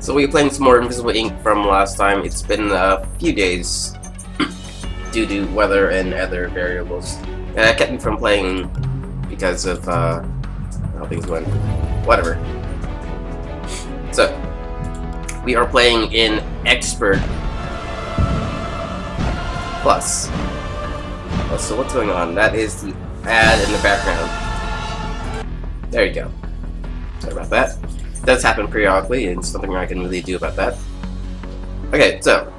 So we're playing some more Invisible Ink from last time. It's been a few days due to weather and other variables. And that kept me from playing because of how things went. Whatever. So, we are playing in Expert Plus. So what's going on? That is the ad in the background. There you go. Sorry about that. It does happen periodically, and something I can really do about that. Okay, so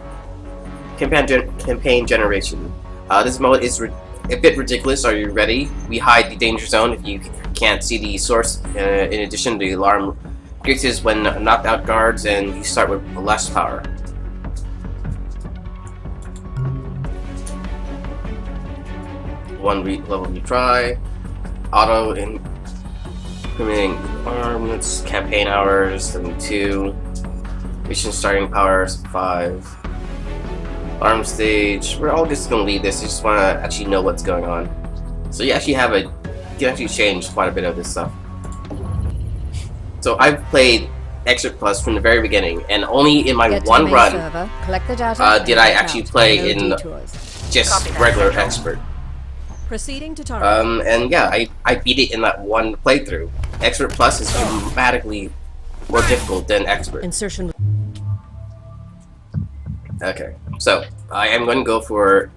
campaign generation. This mode is a bit ridiculous. Are you ready? We hide the danger zone if you can't see the source. In addition, the alarm increases when knocked out guards, and you start with less power. One level retry. Auto incriminating arms. Campaign hours 72. Mission starting powers 5. Arm stage. We're all just gonna leave this. You just want to actually know what's going on. So you actually have you can actually change quite a bit of this stuff. So I've played Expert Plus from the very beginning, and only in my one run did I actually play in just regular Expert. Proceeding to target. And yeah, I beat it in that one playthrough. Expert Plus is dramatically more difficult than Expert. Insertion. Okay, so I am going to go for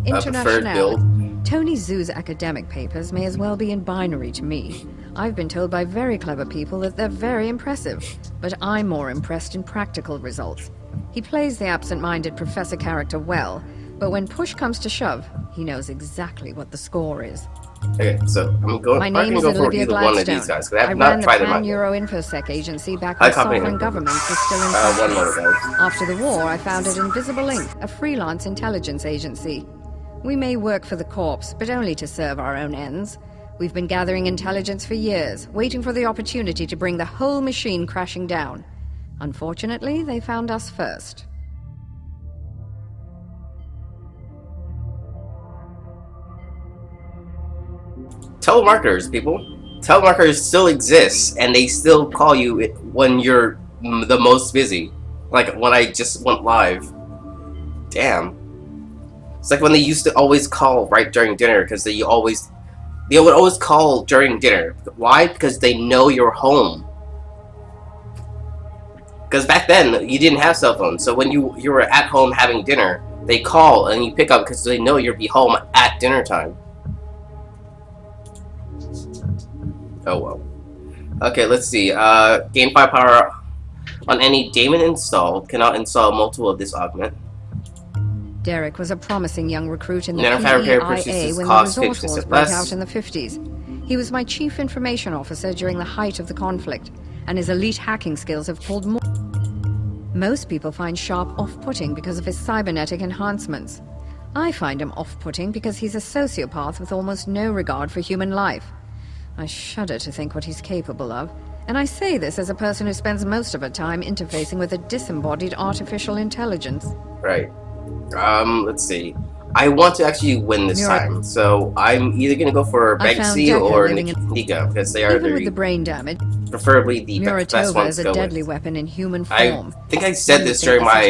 a preferred build. Tony Zoo's academic papers may as well be in binary to me. I've been told by very clever people that they're very impressive, but I'm more impressed in practical results. He plays the absent-minded professor character well, but when push comes to shove, he knows exactly what the score is. Okay, so I'm going My name is go for Olivia either Gladstone. one of these guys, because I have ran not the tried them out. Pan-Euro Infosec agency back I when copy sovereign him. governments were still in One more, guys. After the war, I founded Invisible Ink, a freelance intelligence agency. We may work for the Corps, but only to serve our own ends. We've been gathering intelligence for years, waiting for the opportunity to bring the whole machine crashing down. Unfortunately, they found us first. Telemarketers, people. Telemarketers still exist, and they still call you when you're the most busy. Like when I just went live. Damn. It's like when they used to always call right during dinner, because they would always call during dinner. Why? Because they know you're home. Because back then you didn't have cell phones, so when you were at home having dinner, they call and you pick up because they know you'll be home at dinner time. Oh well. Okay, let's see. Gain 5 power on any daemon installed. Cannot install multiple of this augment. Derek was a promising young recruit in the Nanofabricator PEIA purchases when the cost resource 50% wars broke less. out in the 50s. He was my chief information officer during the height of the conflict, and his elite hacking skills have pulled more. Most people find Sharp off-putting because of his cybernetic enhancements. I find him off-putting because he's a sociopath with almost no regard for human life. I shudder to think what he's capable of, and I say this as a person who spends most of her time interfacing with a disembodied artificial intelligence. Right. Let's see. I want to actually win this time, so I'm either gonna go for Banksy or Nika, because they are Even with the brain damage, preferably the best Muratova ones is to a go deadly with. weapon in human I form. think I said this during my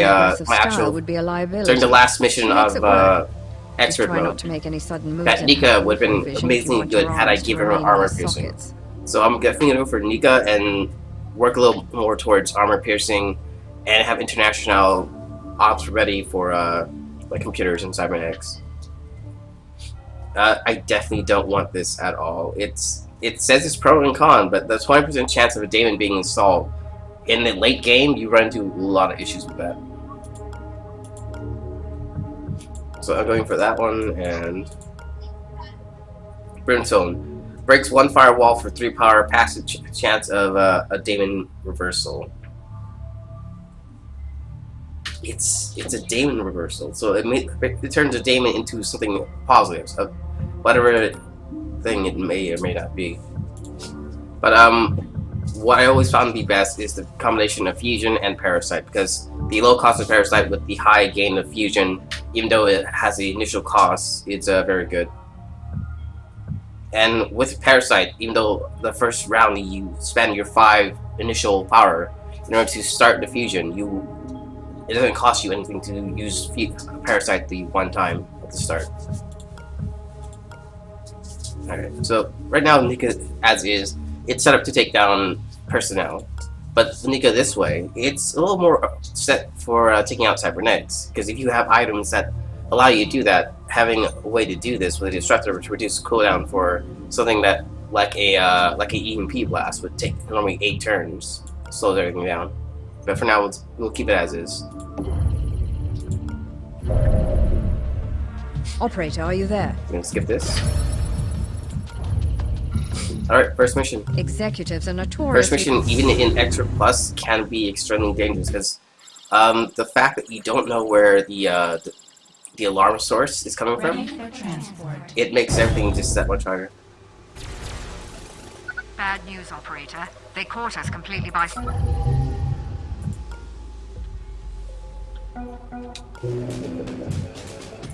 actual would be a liability. during the last mission of Expert Try not mode. to make any sudden moves. That Nika would have been amazingly good had I given her armor piercing. So I'm definitely gonna go for Nika and work a little more towards armor piercing, and have international ops ready for like computers and cybernetics. I definitely don't want this at all. It says it's pro and con, but the 20% chance of a daemon being installed in the late game, you run into a lot of issues with that. So I'm going for that one, and Brimstone breaks 1 firewall for 3 power, passage chance of a daemon reversal. It's a daemon reversal, so it turns a daemon into something positive, so whatever thing it may or may not be. But what I always found to be best is the combination of fusion and parasite, because the low cost of parasite with the high gain of fusion, even though it has the initial cost, it's very good. And with parasite, even though the first round you spend your 5 initial power, in order to start the fusion, it doesn't cost you anything to use Parasite the one time at the start. Alright, so right now Nika, as is, it's set up to take down personnel. But Nika this way, it's a little more set for taking out cybernetics. Because if you have items that allow you to do that, having a way to do this with a disruptor to reduce cooldown for something that like a EMP blast would take normally 8 turns, slows everything down. But for now, we'll keep it as is. Operator, are you there? I'm gonna skip this. Alright, first mission. Executives are notorious. First mission, even in Extra Plus, can be extremely dangerous because the fact that you don't know where the alarm source is coming from, it makes everything just that much harder. Bad news, operator. They caught us completely by...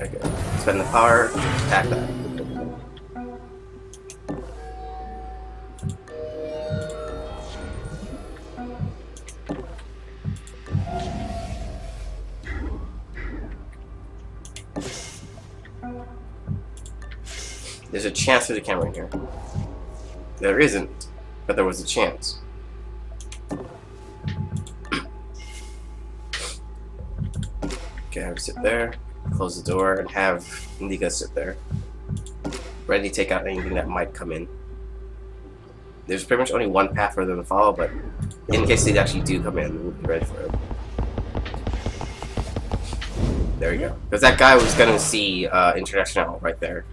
Okay, spend the power, attack that. There's a chance there's a camera in here. There isn't, but there was a chance. Okay, have her sit there, close the door, and have Nika sit there. Ready to take out anything that might come in. There's pretty much only one path for them to follow, but in case they actually do come in, we'll be ready for it. There we go. Because that guy was gonna see International right there.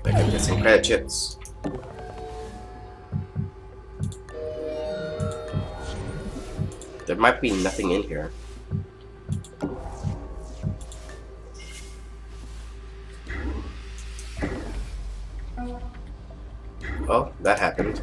I can get some credit chips. There might be nothing in here. Oh, that happened.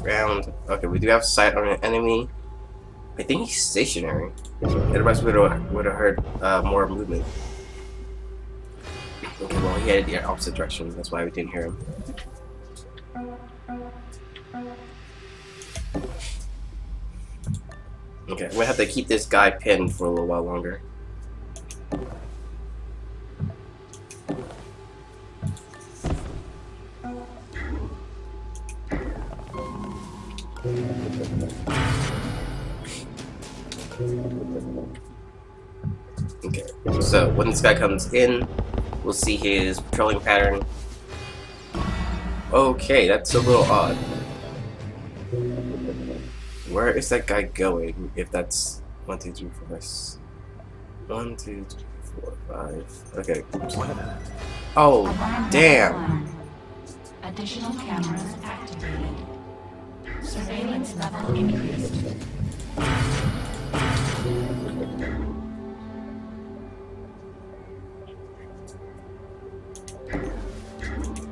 Round. Okay, we do have sight on an enemy. I think he's stationary. Otherwise, we would have heard more movement. Okay, well, he headed the opposite direction. That's why we didn't hear him. Okay, we'll have to keep this guy pinned for a little while longer. Okay, so when this guy comes in, we'll see his patrolling pattern. Okay, that's a little odd. Where is that guy going? If that's 1, 2, 3, 4, 1, 2, 3, 4, 5. Okay. Oh, damn. Additional cameras activated. Surveillance level increased.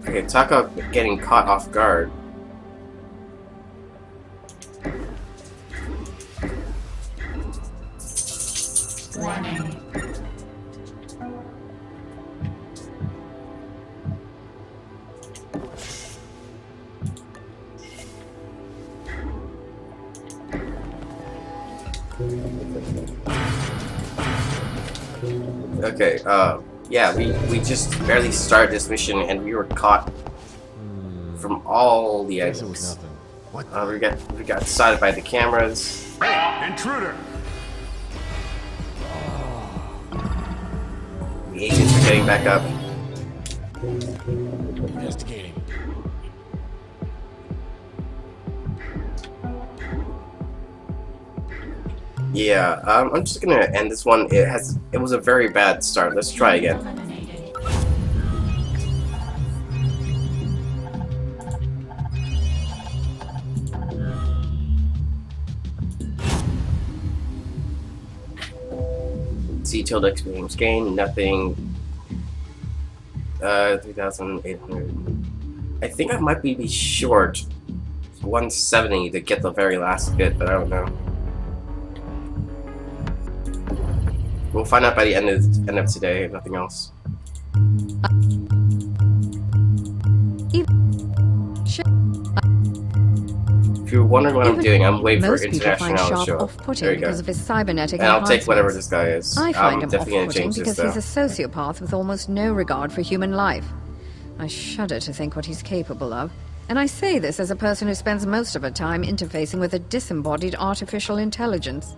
Okay, talk about getting caught off guard. Warning. Okay, yeah, we just barely started this mission and we were caught from all the Guess it angles. was nothing. We got sighted by the cameras. Hey, intruder! The agents are getting back up. Investigating. Yeah, I'm just gonna end this one. It was a very bad start. Let's try again. Eliminated. C tilde experience gain, nothing. 3,800. I think I might be short 170 to get the very last bit, but I don't know. We'll find out by the end of today, if nothing else. If you're wondering what I'm doing, I'm waiting for Most people find International to Sharp show up. off-putting There you go. because of his cybernetic And I'll take whatever enhancements. this guy is. I find I'm him definitely gonna off-putting change because this he's a though. sociopath with almost no regard for human life. I shudder to think what he's capable of, and I say this as a person who spends most of her time interfacing with a disembodied artificial intelligence.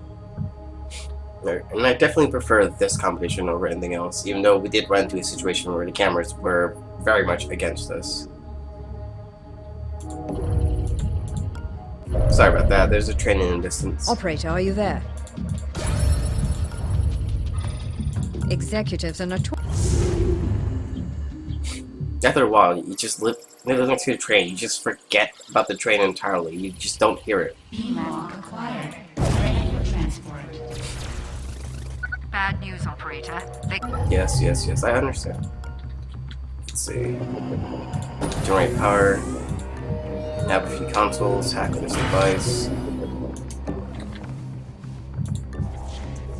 And I definitely prefer this combination over anything else, even though we did run into a situation where the cameras were very much against us. Sorry about that, there's a train in the distance. Operator, are you there? Executives are notorious. After a while, you just live next to the train, you just forget about the train entirely, you just don't hear it. Beam-lock acquired. Ready for transport. Bad news, operator. Yes, I understand. Let's see. Generate power. Nab a few consoles, hack this device.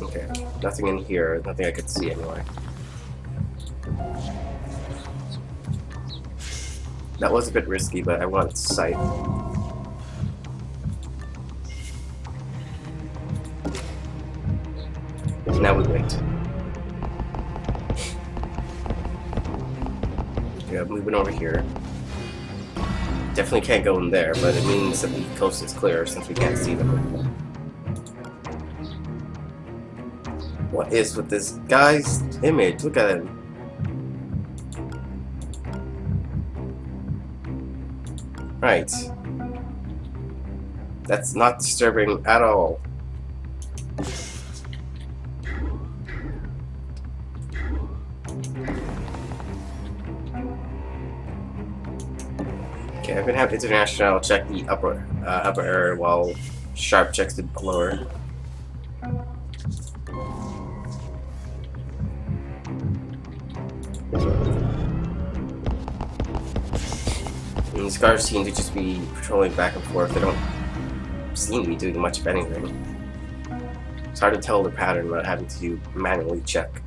Okay, nothing in here, nothing I could see anyway. That was a bit risky, but I wanted sight. Now we wait. Yeah, moving over here. Definitely can't go in there, but it means that the coast is clear since we can't see them. What is with this guy's image? Look at him. Right. That's not disturbing at all. Okay, I'm gonna have International check the upper area while Sharp checks the lower. And these guards seem to just be patrolling back and forth. They don't seem to be doing much of anything. It's hard to tell the pattern without having to manually check.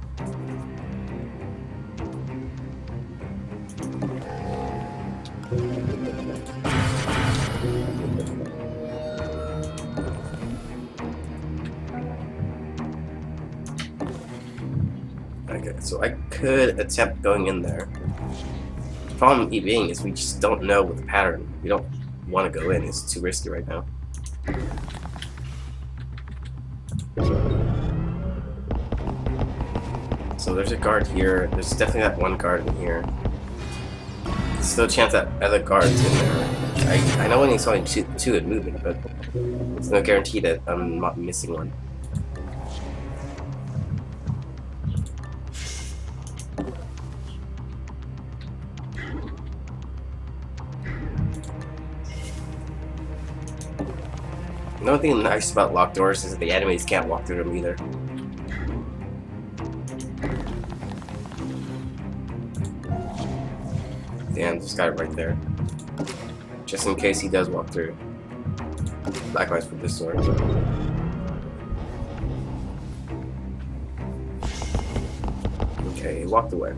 Okay, so I could attempt going in there. The problem being is we just don't know what the pattern. We don't want to go in. It's too risky right now. So there's a guard here. There's definitely that one guard in here. There's still a chance that other guards in there. I know when he's only two at movement, but there's no guarantee that I'm not missing one. Another thing nice about locked doors is that the enemies can't walk through them either. Damn, this guy right there. Just in case he does walk through. Likewise with this sword. Okay, he walked away.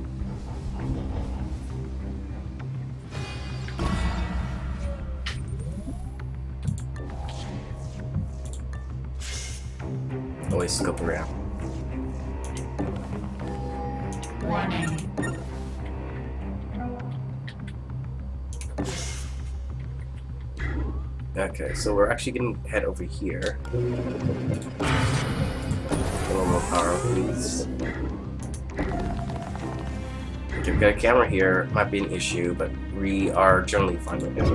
Always scope around. Warning. Okay, so we're actually gonna head over here. A little more power, please. Okay, we've got a camera here. Might be an issue, but we are generally fine right now.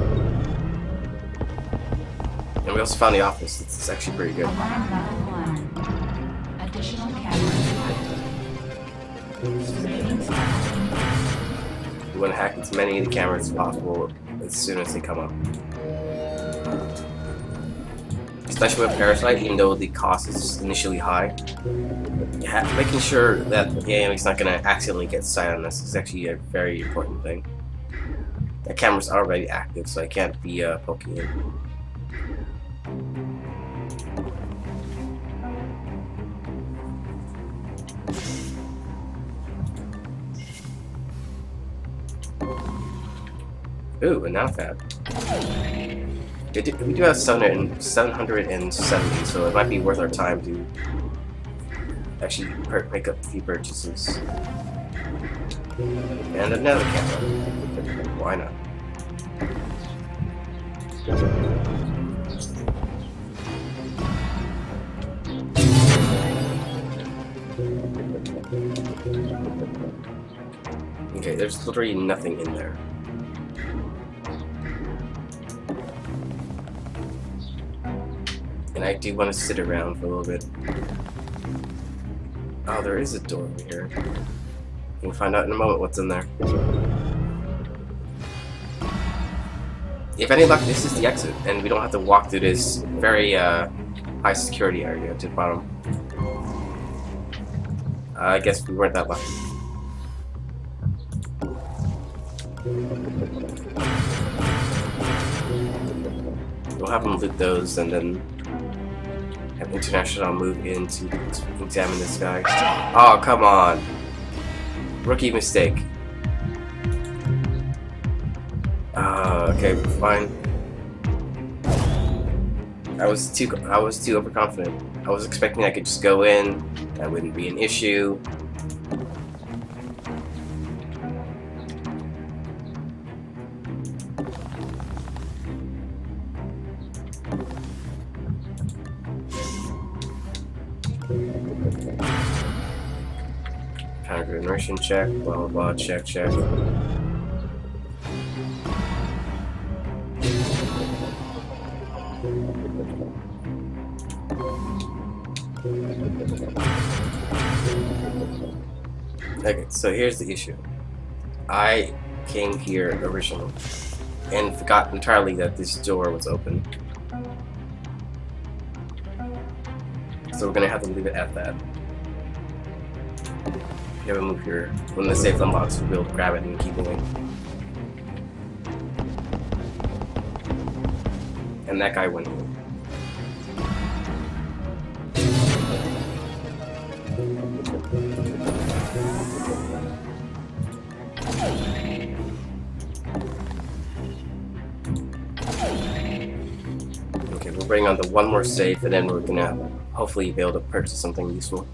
And we also found the office. It's actually pretty good. Alarm level 1. Additional cameras active. Surveillance level. We want to hack as many of the cameras as possible as soon as they come up. Especially with Parasite, even though the cost is initially high, making sure that the enemy's not going to accidentally get sight on us is actually a very important thing. The camera's already active, so I can't be poking in. Ooh, a now pad. We do have 770, so it might be worth our time to actually make up a few purchases. And another camera. Why not? Okay, there's literally nothing in there. And I do want to sit around for a little bit. Oh, there is a door over here. We'll find out in a moment what's in there. If any luck, this is the exit, and we don't have to walk through this very high security area to the bottom. I guess we weren't that lucky. We'll have them loot those, and then have International move in to examine this guy. Oh, come on! Rookie mistake. Okay, fine. I was too overconfident. I was expecting I could just go in, that wouldn't be an issue. Counter immersion check, blah blah blah, check. Okay, so here's the issue. I came here originally and forgot entirely that this door was open. So we're gonna have to leave it at that. You have to move here. When the safe unlocks, we'll be able to grab it and keep moving. And that guy went. Okay, we'll bring on the one more safe, and then we're gonna hopefully be able to purchase something useful.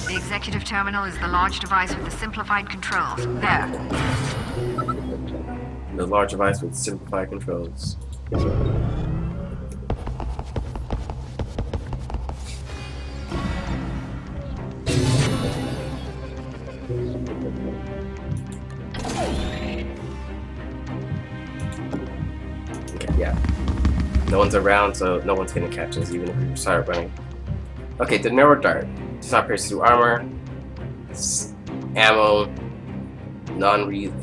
The executive terminal is the large device with the simplified controls. There. The large device with simplified controls. Okay, yeah. No one's around, so no one's gonna catch us, even if we start running. Okay, the narrow dart. Does not pierce through armor. Ammo.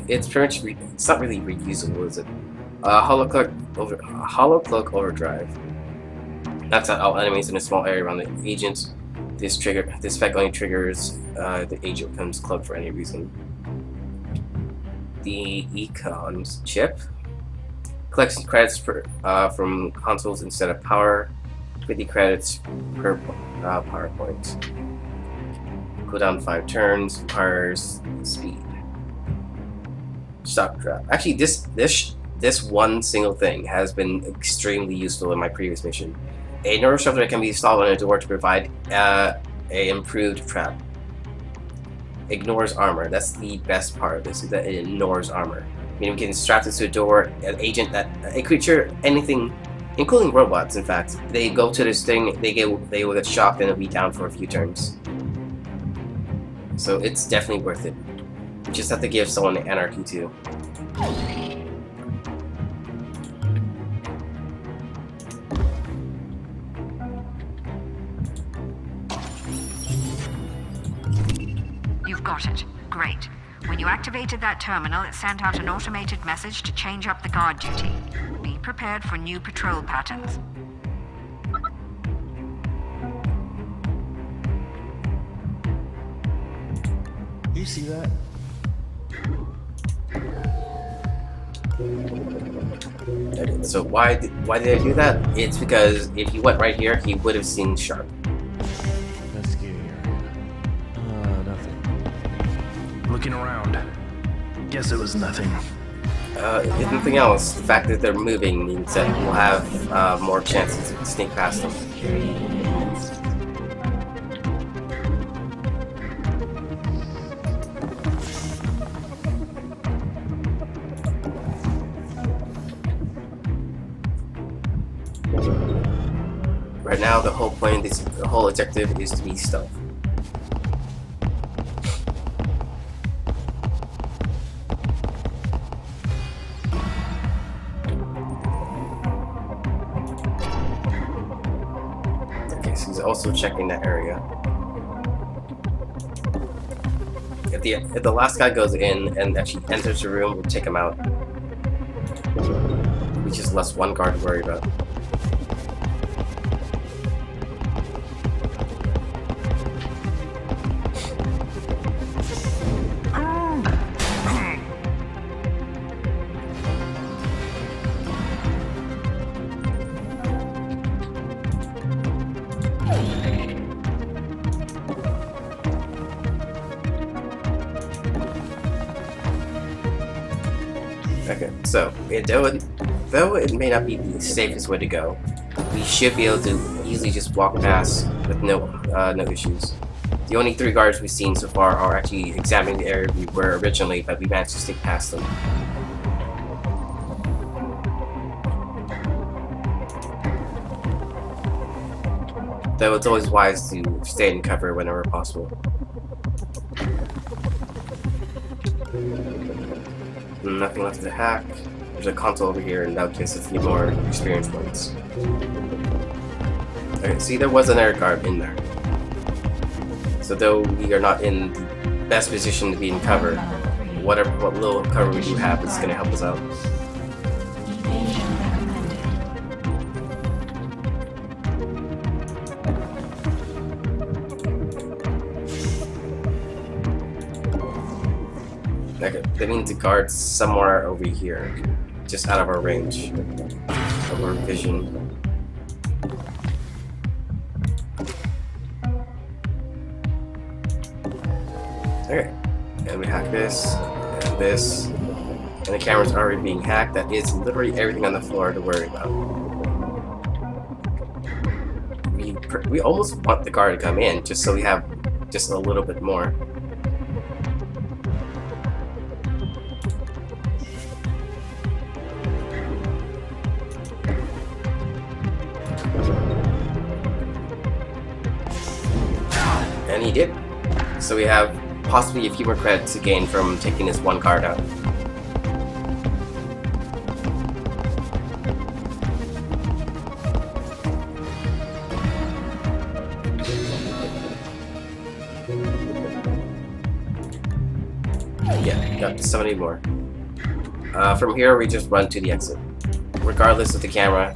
It's pretty much it's not really reusable, is it? Hollow cloak overdrive. Knocks out all enemies in a small area around the agent. This effect only triggers the agent becomes cloaked for any reason. The Econs chip collects credits from consoles instead of power. 50 credits per power point. Cooldown 5 turns. Requires speed. Shock trap. Actually, this one single thing has been extremely useful in my previous mission. A neurostructure can be installed on a door to provide a improved trap. Ignores armor. That's the best part of this, is that it ignores armor. Meaning we can strap this to a door, an agent a creature, anything, including robots. In fact, they go to this thing, they will get shocked and it'll be down for a few turns. So it's definitely worth it. You just have to give someone the anarchy too. You've got it. Great. When you activated that terminal, it sent out an automated message to change up the guard duty. Be prepared for new patrol patterns. see that? Okay, so why did I do that? It's because if he went right here, he would have seen Sharp. Investigating area. Nothing. Looking around. Guess it was nothing. If nothing else, the fact that they're moving means that we'll have more chances to sneak past them. Security enhanced. Right now, the whole point, the whole objective is to be stealth. Okay, so he's also checking that area. If the last guy goes in and actually enters the room, we'll take him out. Which is less one guard to worry about. Okay, so though it may not be the safest way to go, we should be able to easily just walk past with no issues. The only 3 guards we've seen so far are actually examining the area we were originally, but we managed to sneak past them. Though it's always wise to stay in cover whenever possible. Nothing left to hack. There's a console over here, and that gives us a few more experience points. Okay, see, there was another guard in there. So though we are not in the best position to be in cover, what little cover we do have is going to help us out. Evasion recommended. Okay, that means the guard's somewhere over here, just out of our range, of our vision. Okay, and we hack this, and this, and the camera's already being hacked. That is literally everything on the floor to worry about. We almost want the guard to come in, just so we have just a little bit more. And he did. So we have possibly a few more credits to gain from taking this one card out. Yeah, got 70 more. From here, we just run to the exit. Regardless of the camera,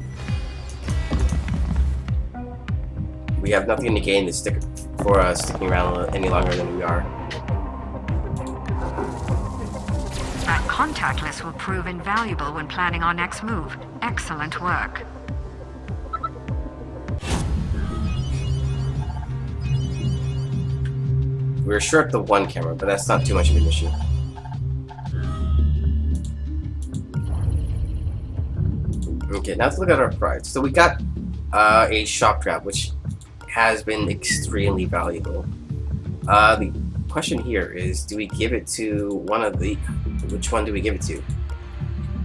we have nothing to gain to stick for sticking around any longer than we are. That contact list will prove invaluable when planning our next move. Excellent work. We're short the one camera, but that's not too much of an issue. Okay, now let's look at our prize. So we got a shock trap, which has been extremely valuable. The question here is, do we give it to one of the... Which one do we give it to?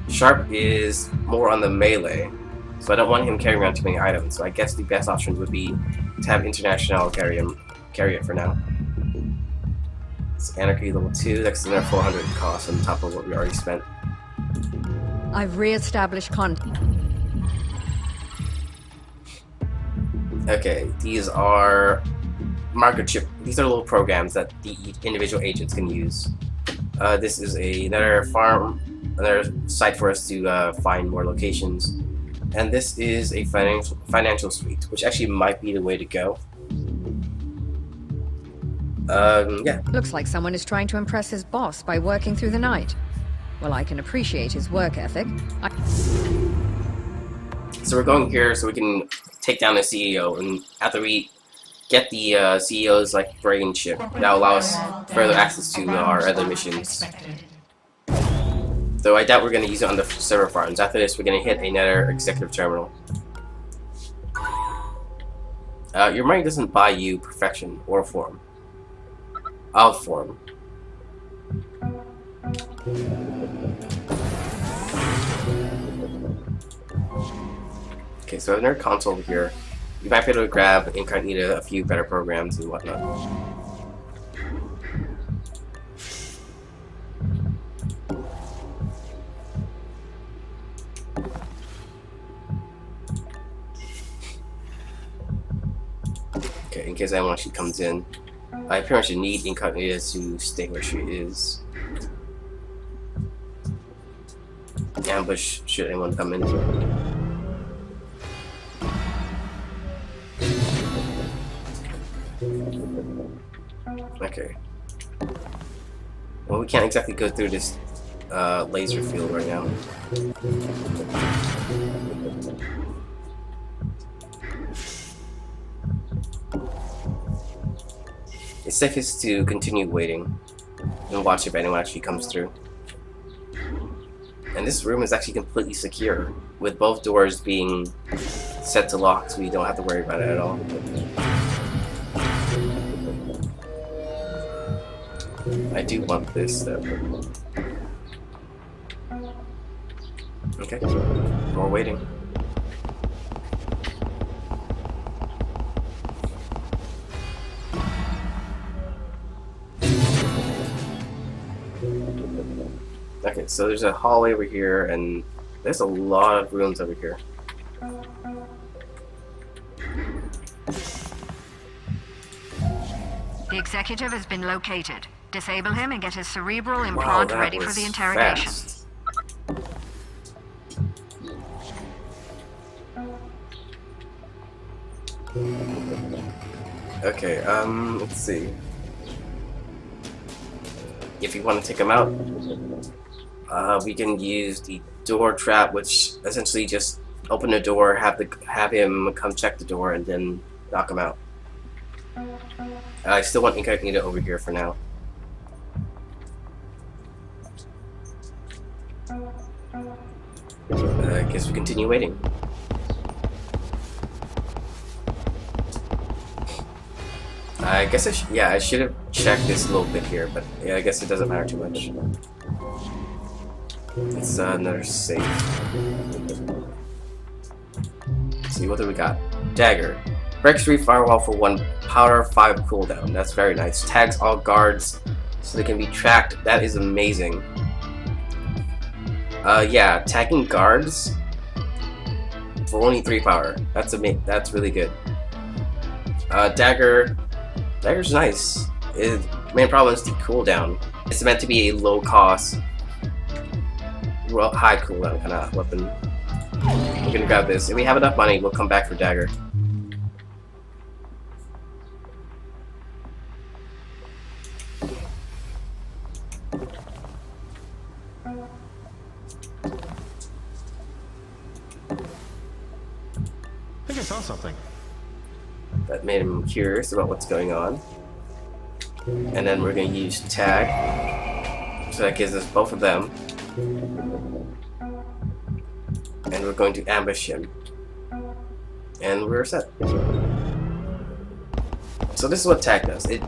Sharp is more on the melee, so I don't want him carrying around too many items, so I guess the best option would be to have International carry it for now. It's Anarchy level 2, that's another 400 cost on top of what we already spent. I've re-established contact. Okay, these are marker chip. These are little programs that the individual agents can use. This is another site for us to find more locations, and this is a financial suite, which actually might be the way to go. Yeah. Looks like someone is trying to impress his boss by working through the night. Well, I can appreciate his work ethic. So we're going here so we can take down the CEO, and after we get the CEO's like brain chip, that'll allow us further access to our other missions. Though I doubt we're gonna use it on the server farms. After this, we're gonna hit another executive terminal. Your money doesn't buy you perfection or form. Of form. Okay, so I have another console over here. You might be able to grab incognito a few better programs and whatnot. Okay, in case anyone actually comes in. I pretty much need incognito to stay where she is. Ambush should anyone come in. Okay. Well, we can't exactly go through this laser field right now. It's safest to continue waiting and watch if anyone actually comes through. And this room is actually completely secure, with both doors being set to lock, so we don't have to worry about it at all. I do want this though. Okay, we're waiting. Okay, so there's a hallway over here, and there's a lot of rooms over here. The executive has been located. Disable him and get his cerebral implant ready for the interrogation. Fast. Okay, let's see. If you want to take him out, we can use the door trap, which essentially just open the door, have him come check the door, and then knock him out. I still want incognito over here for now. I guess we continue waiting. I guess I should have checked this a little bit here, but yeah, I guess it doesn't matter too much. It's another safe. Let's see, what do we got? Dagger. Breaks 3 firewall for 1 power 5 cooldown. That's very nice. Tags all guards so they can be tracked. That is amazing. Yeah, tagging guards for only 3 power. That's really good. Dagger's nice. Main problem is the cooldown. It's meant to be a low cost, high cooldown kind of weapon. We're gonna grab this. If we have enough money, we'll come back for dagger. I think I saw something. That made him curious about what's going on. And then we're going to use tag. So that gives us both of them. And we're going to ambush him. And we're set. So this is what tag does. It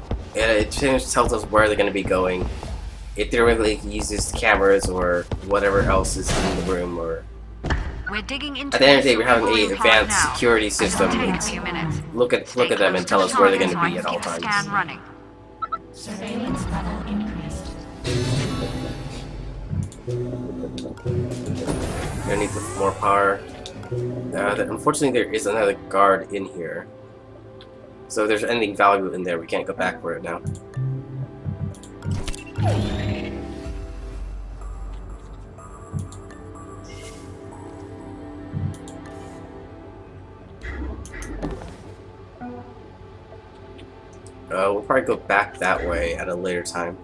tells us where they're going to be going. It theoretically uses cameras or whatever else is in the room, or We're digging into at the end of the day, we're having cerebral an implant advanced now. security system. It'll take a few minutes. Look at Stay them close and tell to us the where they're going target to be so I at can all keep the times. scan running. Surveillance level increased. Gonna need more power. Unfortunately, there is another guard in here. So if there's anything valuable in there, we can't go back for it now. probably go back that way at a later time.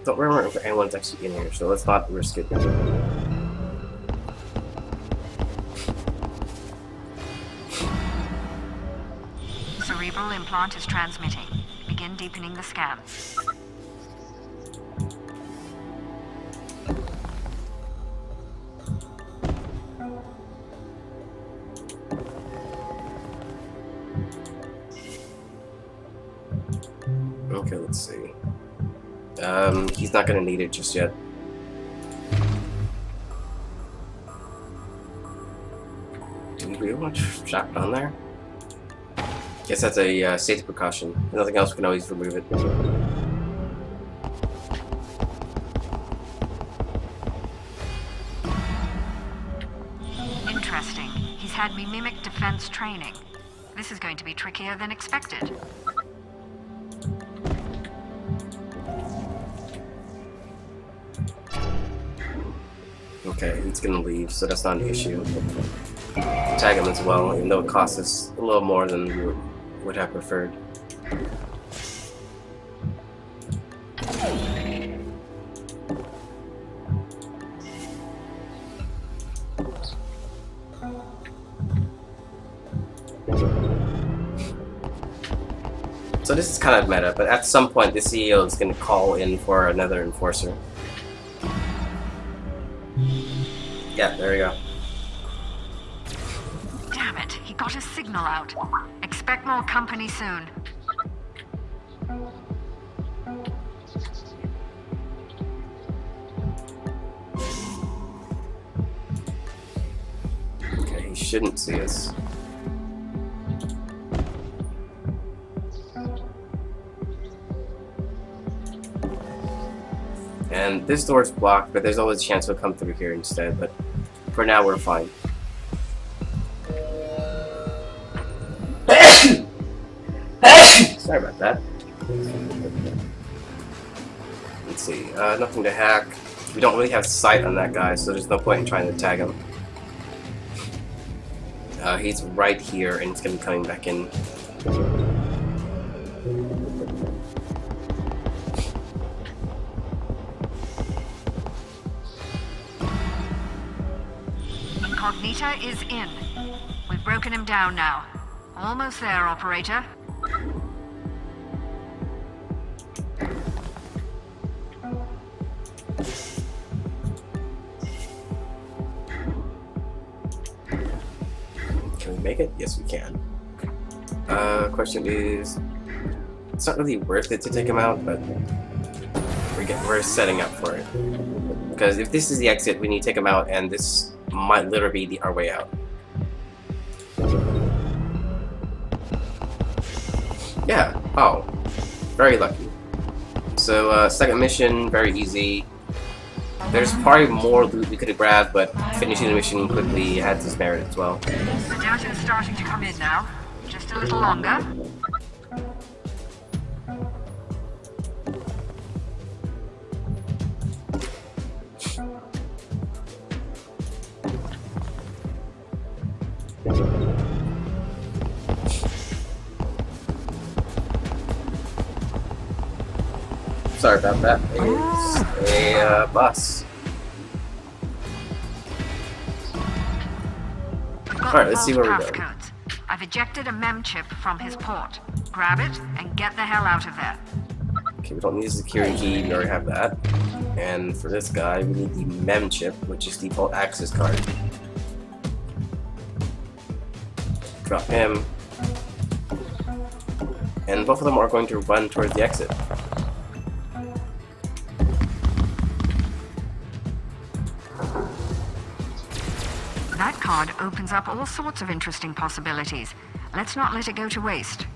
Don't remember if anyone's actually in here, so let's not risk it. Cerebral implant is transmitting. Begin deepening the scan. Okay, let's see. He's not gonna need it just yet. Do we really want to shop down there? Guess that's a safety precaution. If nothing else, we can always remove it. Interesting. He's had me mimic defense training. This is going to be trickier than expected. Okay, he's gonna leave, so that's not an issue. Tag him as well, even though it costs us a little more than we would have preferred. So this is kind of meta, but at some point the CEO is going to call in for another enforcer. Yeah, there we go. Damn it, he got his signal out. Expect more company soon. Okay, he shouldn't see us. And this door's blocked, but there's always a chance he'll come through here instead, but for now we're fine. Sorry about that. Let's see, nothing to hack. We don't really have sight on that guy, so there's no point in trying to tag him. He's right here, and he's gonna be coming back in. Incognita is in. We've broken him down now. Almost there, operator. Can we make it? Yes, we can. Question is, it's not really worth it to take him out, but we're setting up for it. Because if this is the exit, we need to take him out, and this might literally be our way out. Yeah. Oh, very lucky. So second mission, very easy. There's probably more loot we could have grabbed, but finishing the mission quickly had its merit as well. The data is starting to come in now. Just a little longer. Sorry about that. It's a bus. Alright, let's see where we go. Codes. I've ejected a mem chip from his port. Grab it and get the hell out of there. Okay, we don't need a security key, we already have that. And for this guy, we need the mem chip, which is default access card. Drop him. And both of them are going to run towards the exit. That card opens up all sorts of interesting possibilities. Let's not let it go to waste.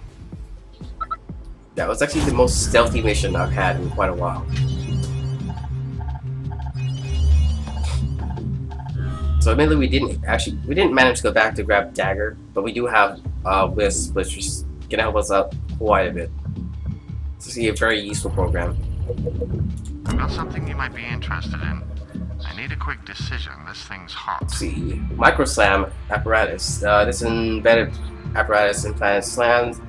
That was actually the most stealthy mission I've had in quite a while. So admittedly we didn't manage to go back to grab Dagger, but we do have Wisp, which is gonna help us out quite a bit. This is a very useful program. I've got something you might be interested in. I need a quick decision. This thing's hot. Let's see. Microslam apparatus. This embedded apparatus implants slams.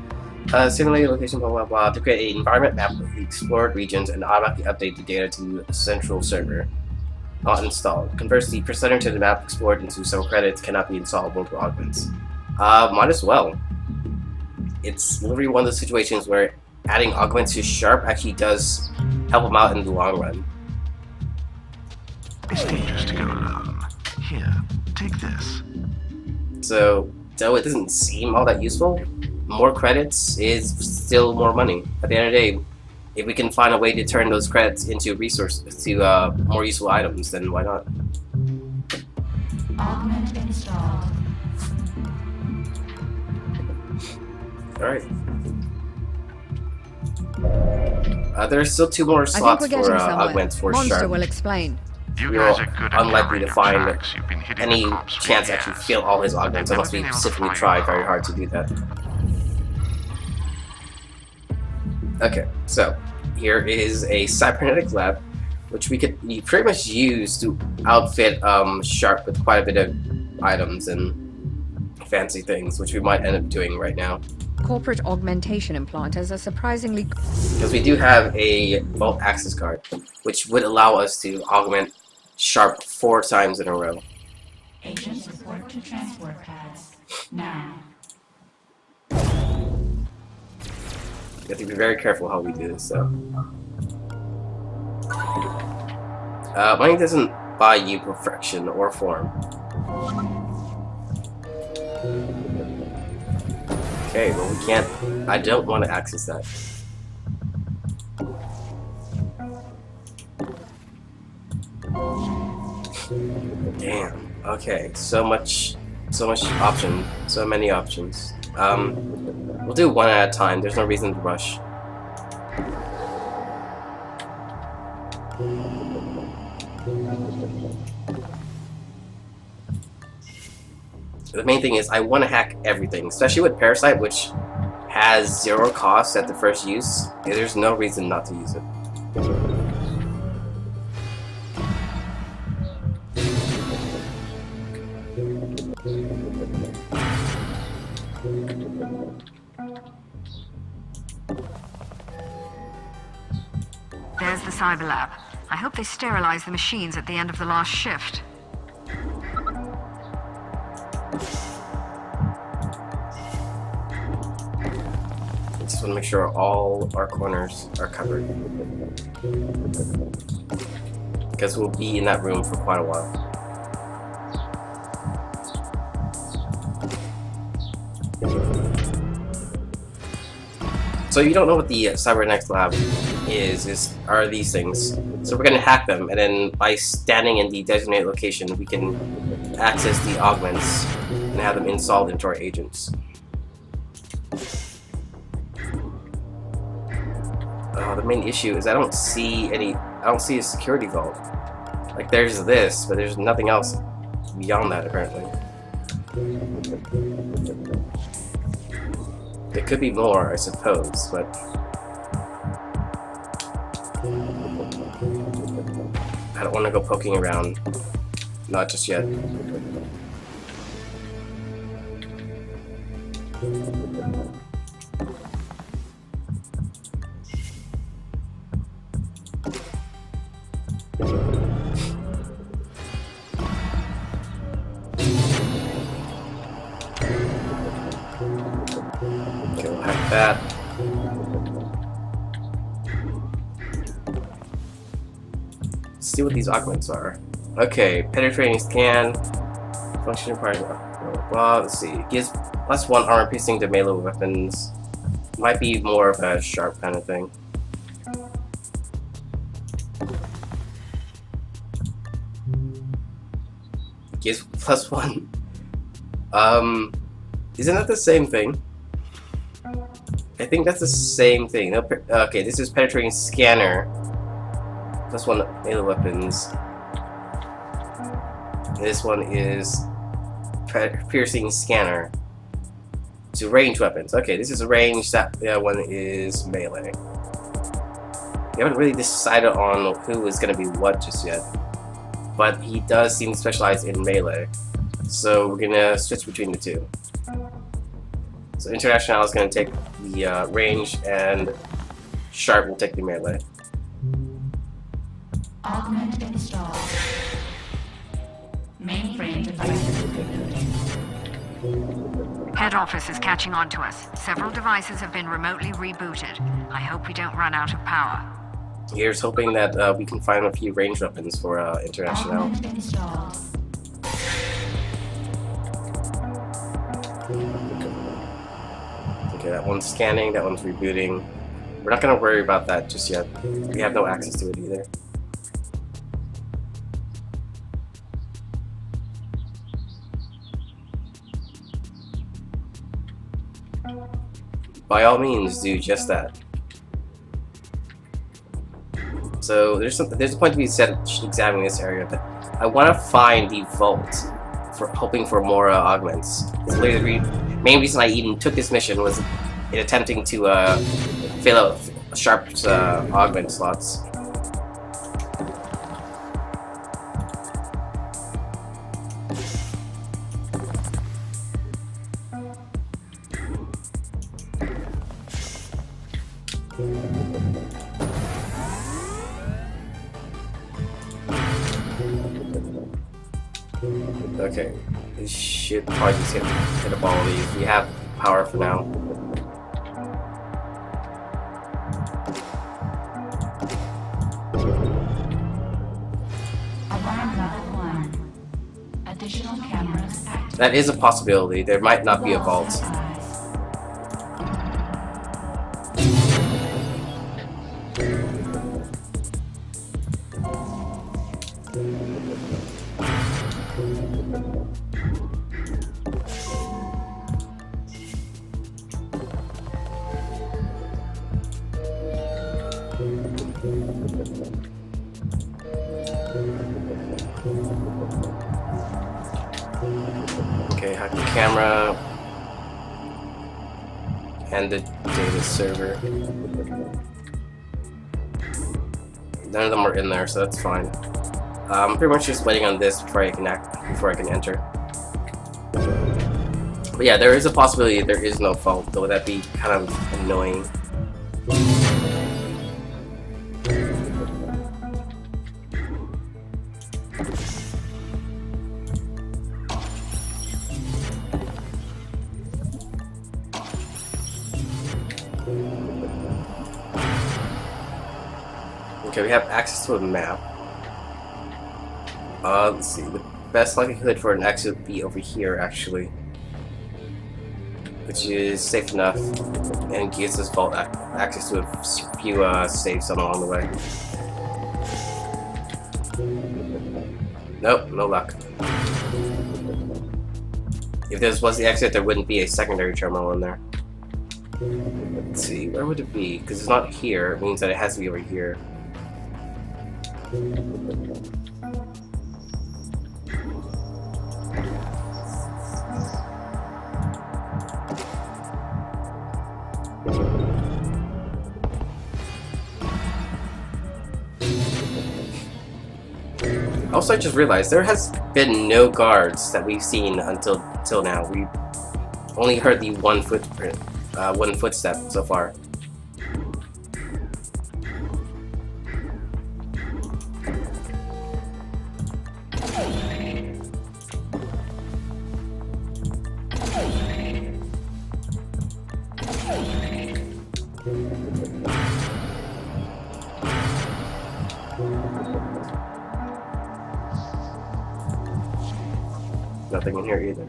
Simulate location, blah blah blah, to create an environment map of the explored regions and automatically update the data to a central server. Not installed. Converts the percentage of the map explored into some credits. Cannot be installed with augments. Might as well. It's literally one of those situations where adding augments to Sharp actually does help him out in the long run. It's dangerous to go alone. Here, take this. So, though it doesn't seem all that useful, more credits is still more money. At the end of the day, if we can find a way to turn those credits into resources, to more useful items, then why not? Augment installed. Alright. There's still 2 more I think slots we're getting for somewhere. augments for Monster Sharp. will explain. You You're guys are good at unlikely to covering your find tracks. You've been hitting any the cops for chance to actually years. fill all his augments They've unless we never been able to specifically find try you. very hard to do that. Okay, so here is a cybernetic lab, which we could pretty much use to outfit Sharp with quite a bit of items and fancy things, which we might end up doing right now. Corporate augmentation implant has a surprisingly... Because we do have a vault access card, which would allow us to augment Sharp 4 times in a row. Agents report to transport pads. Now. We have to be very careful how we do this, though. Money doesn't buy you perfection or form. Okay, well we can't... I don't want to access that. Damn. Okay, so much option. So many options. We'll do one at a time. There's no reason to rush. The main thing is I want to hack everything, especially with Parasite, which has 0 cost at the first use. There's no reason not to use it. There's the cyber lab. I hope they sterilize the machines at the end of the last shift. Just want to make sure all our corners are covered. Because we'll be in that room for quite a while. So you don't know what the Cybernetic Lab are these things. So we're gonna hack them, and then by standing in the designated location, we can access the augments and have them installed into our agents. The main issue is I don't see a security vault. Like there's this, but there's nothing else beyond that apparently. There could be more, I suppose, but I don't want to go poking around. Not just yet. Okay, we'll hack that. Let's see what these augments are. Okay, penetrating scan. Function required. Well, let's see. Gives +1 armor piercing to melee weapons. Might be more of a Sharp kind of thing. Gives +1. Isn't that the same thing? I think that's the same thing. No, okay, this is penetrating scanner. +1 melee weapons. This one is piercing scanner. To range weapons. Okay, this is a range. That one is melee. We haven't really decided on who is going to be what just yet. But he does seem to specialize in melee. So we're going to switch between the two. So International is going to take the range, and Sharp will take the melee. Augment installed. Mainframe devices rebooted. Head office is catching on to us. Several devices have been remotely rebooted. I hope we don't run out of power. Here's hoping that we can find a few range weapons for International. Augment installed. Okay, that one's scanning, that one's rebooting. We're not going to worry about that just yet. We have no access to it either. By all means, do just that. So there's a point to be said examining this area, but I want to find the vault for hoping for more augments. It's literally the main reason I even took this mission was in attempting to fill out Sharp's augment slots. Okay, this should probably just hit up all of these. We have power for now. Alarm level 1. Additional cameras active. That is a possibility. There might not be a vault. Okay, hack the camera and the data server. None of them are in there, so that's fine. I'm pretty much just waiting on this before I can enter. But yeah, there is a possibility there is no fault, though that'd be kind of annoying. Okay, we have access to a map. Let's see. The best likelihood for an exit would be over here, actually, which is safe enough and gives us vault access to a few safes along the way. Nope, no luck. If this was the exit, there wouldn't be a secondary terminal in there. Let's see, where would it be? Because it's not here, it means that it has to be over here. Also, I just realized there has been no guards that we've seen until now. We only heard the one footprint, one footstep so far. Nothing in here either.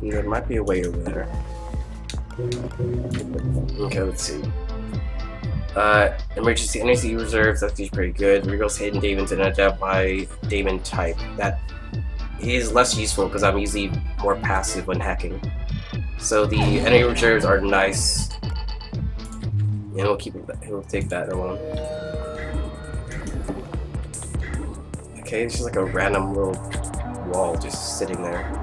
There might be a way over there. Okay, let's see. Emergency energy reserves, that's usually pretty good. Regal's hidden Daemons and identify Daemon type. That is less useful because I'm usually more passive when hacking. So the energy reserves are nice. And we'll keep it. He'll take that alone. Okay, it's just like a random little wall just sitting there.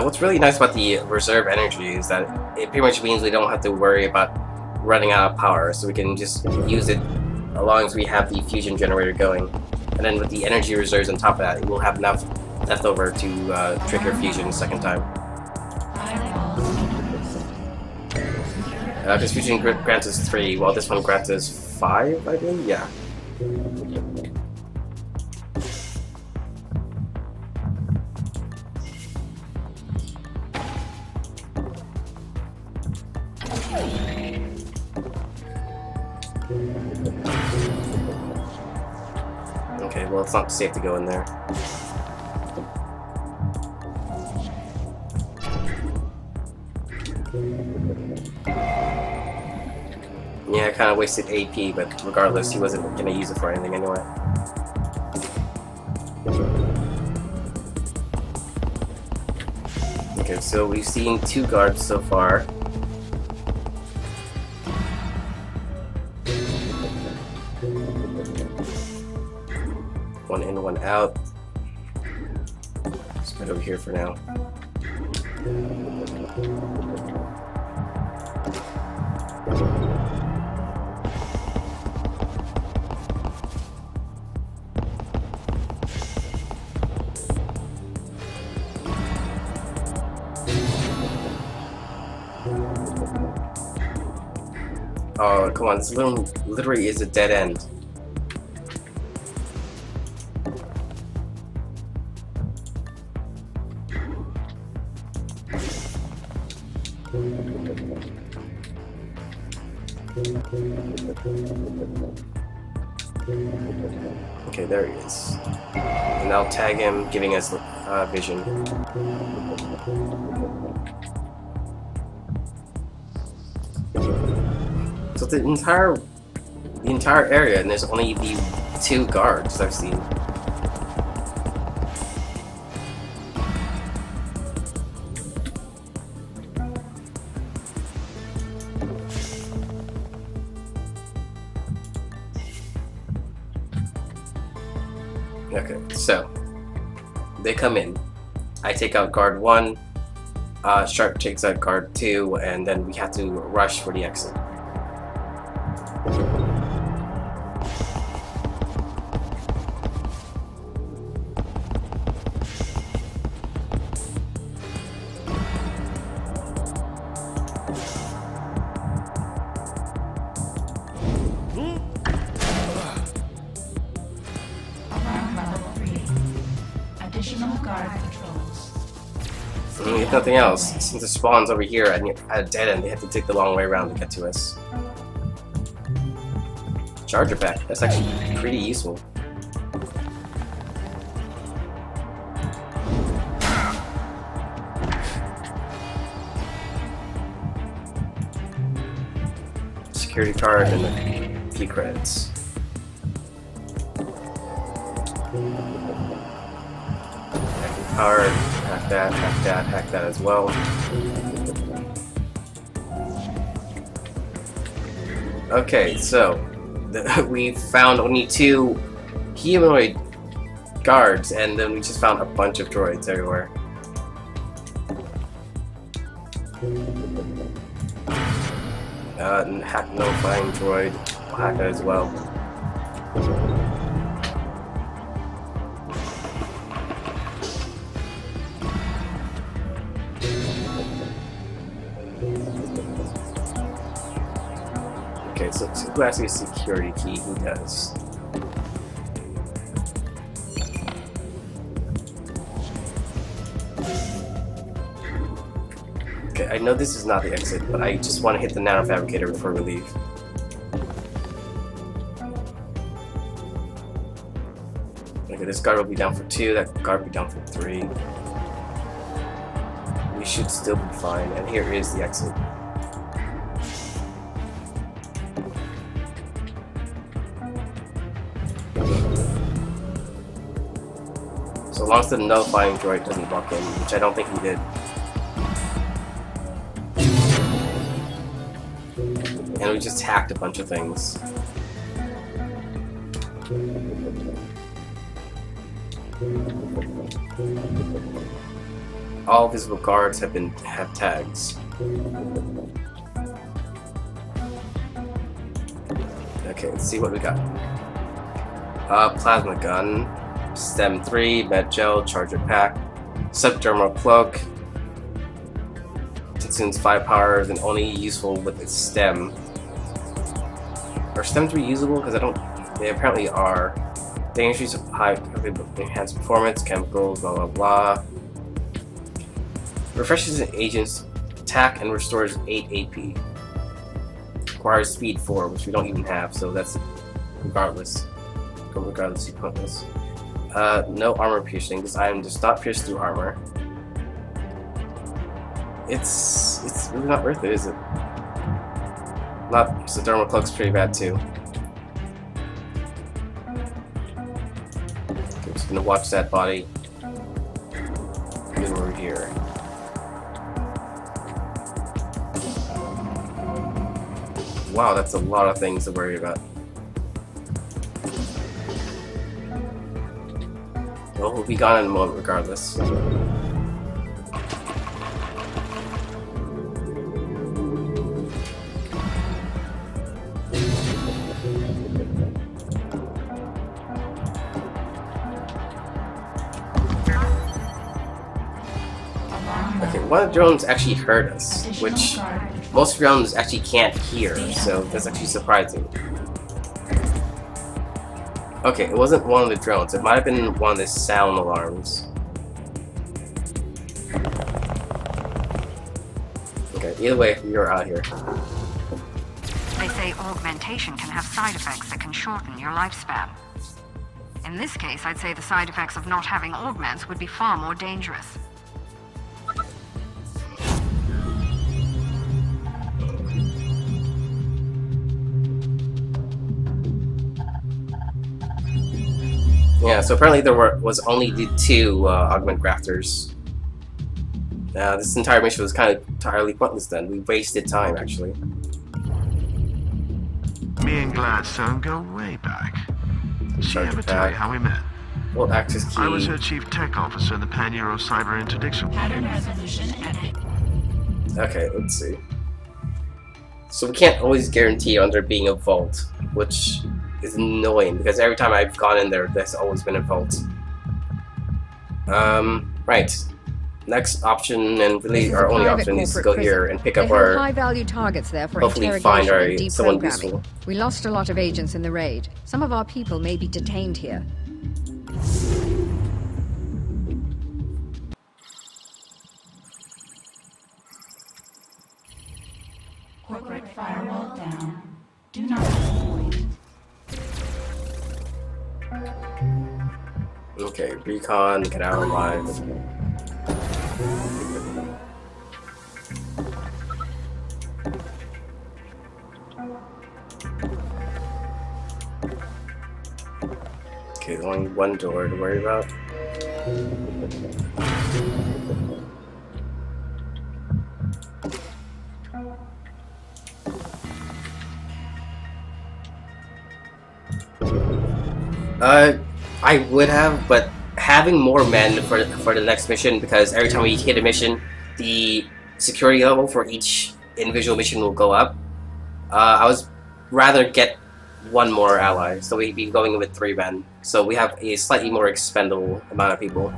What's really nice about the reserve energy is that it pretty much means we don't have to worry about running out of power, so we can just use it as long as we have the fusion generator going. And then with the energy reserves on top of that, we'll have enough left over to trigger fusion a second time. This fusion grants us 3, while this one grants us 5, I think? Yeah. Okay, well, it's not safe to go in there. Yeah, I kind of wasted AP, but regardless, he wasn't going to use it for anything anyway. Okay, so we've seen 2 guards so far. One in, one out. Just put it over here for now. Oh, come on, this literally is a dead end. Okay, there he is. And I'll tag him, giving us vision. So the entire area, and there's only the 2 guards I've seen. Okay, so they come in. I take out guard 1, Shark takes out guard 2, and then we have to rush for the exit. If nothing else, since it spawns over here at a dead end, they have to take the long way around to get to us. Charger pack, that's actually pretty useful. Security card and a few credits. Card, hack that as well. Okay, so we found only 2 humanoid guards, and then we just found a bunch of droids everywhere. Hack no flying droid, we'll hack that as well. Okay, so who has a security key? Who does? Okay, I know this is not the exit, but I just want to hit the nanofabricator before we leave. Okay, this guard will be down for 2, that guard will be down for 3. We should still be fine, and here is the exit. So long as the nullifying droid doesn't walk in, which I don't think he did. And we just hacked a bunch of things. All visible guards have tags. Okay, let's see what we got. Plasma gun, stem 3, med gel, charger pack, subdermal cloak. Consumes 5 powers and only useful with its stem. Are stem 3 usable? Because I don't. They apparently are. They increase high enhanced performance, chemicals, blah blah blah. Refreshes an agent's attack and restores 8 AP. Requires speed 4, which we don't even have, so that's regardless pointless. No armor piercing. This item does not pierce through armor. It's really not worth it, is it? So thermal cloak's pretty bad too. I'm just gonna watch that body move over here. Wow, that's a lot of things to worry about. Well, we'll be gone in a moment regardless. Okay, one of the drones actually heard us, which most drones actually can't hear, so that's actually surprising. Okay, it wasn't one of the drones, it might have been one of the sound alarms. Okay, either way, you're out here. They say augmentation can have side effects that can shorten your lifespan. In this case, I'd say the side effects of not having augments would be far more dangerous. Yeah, so apparently there was only the 2 augment grafters. This entire mission was kind of entirely pointless then. We wasted time, actually. Me and Gladstone go way back. She Charger ever tell you pack. how we met? Well, access key. I was her chief tech officer in the Pan-Euro Cyber Interdiction. Pattern resolution at Okay, let's see. So we can't always guarantee on there being a vault, which is annoying because every time I've gone in there, there's always been a vault. Right. Next option, and really our only option, is to go here and pick up They have our. high-value targets there for hopefully interrogation find and someone deprogramming. useful. We lost a lot of agents in the raid. Some of our people may be detained here. corporate firewall down. Do not exploit. Okay, recon, get out alive. Okay, there's only one door to worry about. I would have, but having more men for the next mission, because every time we hit a mission, the security level for each individual mission will go up. I was rather get one more ally, so we'd be going with 3 men. So we have a slightly more expendable amount of people.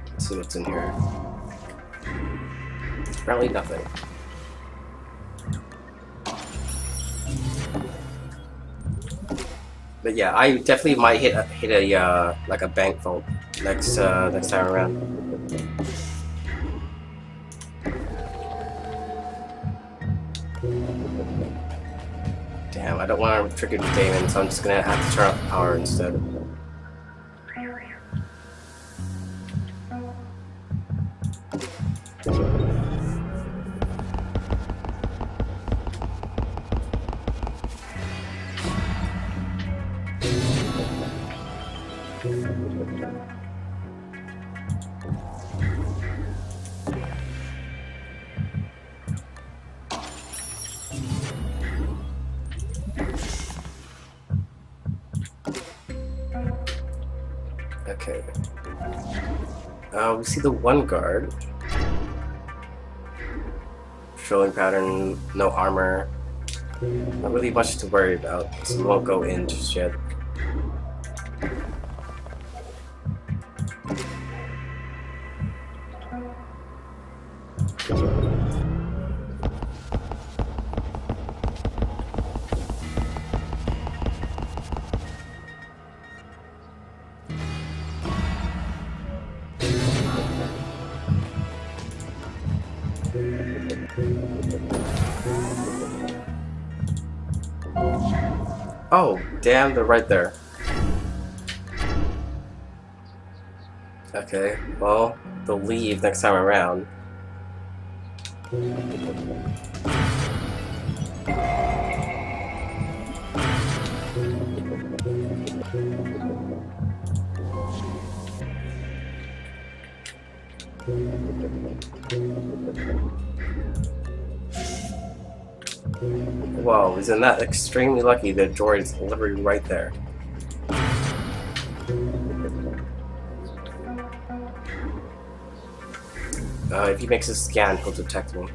Let's see what's in here. Apparently nothing. But yeah, I definitely might hit a like a bank vault next time around. Damn, I don't want to trigger the Damon, so I'm just gonna have to turn off the power instead. Okay. We see the one guard. Patrolling pattern, no armor. Not really much to worry about, so we won't go in just yet. Oh, damn, they're right there. Okay, well, they'll leave next time around. Whoa, isn't that extremely lucky? The droid's literally right there. If he makes a scan, he'll detect me.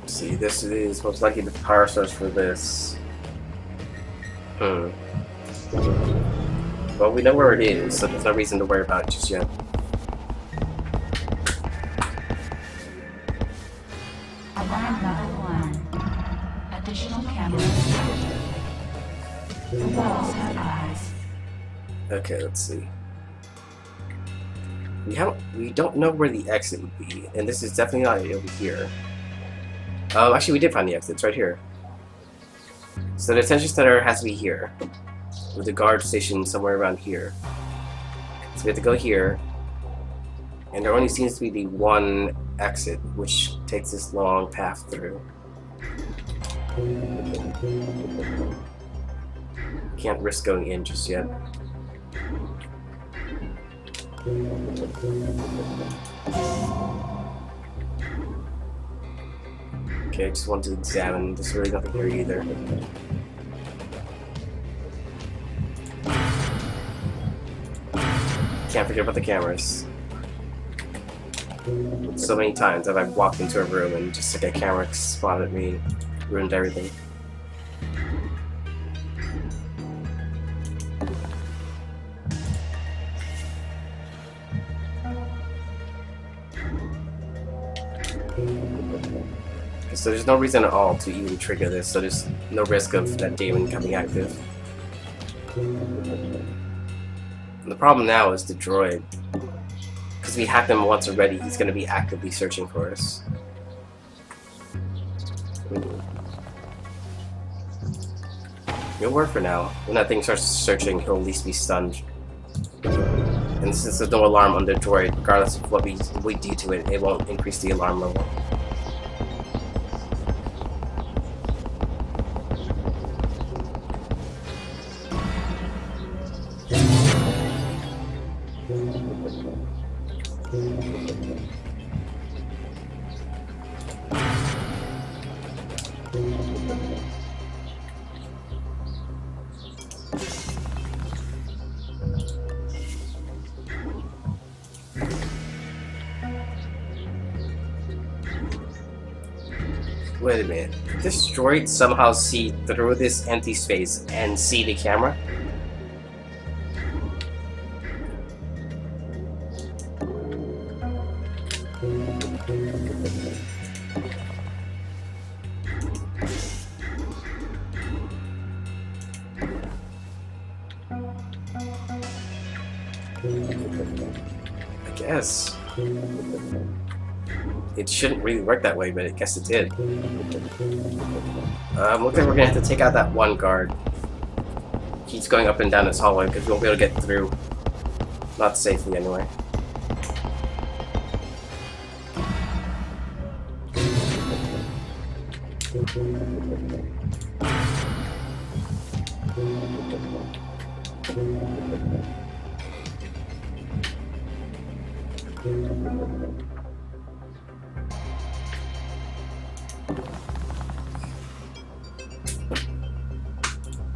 See, this is most likely the power source for this. Well, we know where it is, so there's no reason to worry about it just yet. Alarm level 1. Additional cameras. The walls have eyes. Okay, let's see. We don't know where the exit would be, and this is definitely not over here. Actually, we did find the exit. It's right here. So the detention center has to be here, with the guard station somewhere around here. So we have to go here, and there only seems to be the one exit, which takes this long path through. Can't risk going in just yet. Okay, I just want to examine. There's really nothing here either. Can't forget about the cameras. So many times have I walked into a room and just like a camera spotted me, ruined everything. So there's no reason at all to even trigger this, so there's no risk of that demon becoming active. And the problem now is the droid. Because we hacked him once already, he's going to be actively searching for us. It'll work for now. When that thing starts searching, he'll at least be stunned. And since there's no alarm on the droid, regardless of what we do to it, it won't increase the alarm level. Wait a minute. Did this droid somehow see through this empty space and see the camera? I guess. It shouldn't really work that way, but I guess it did. Looks like we're gonna have to take out that one guard. He's going up and down this hallway because we won't be able to get through. Not safely, anyway.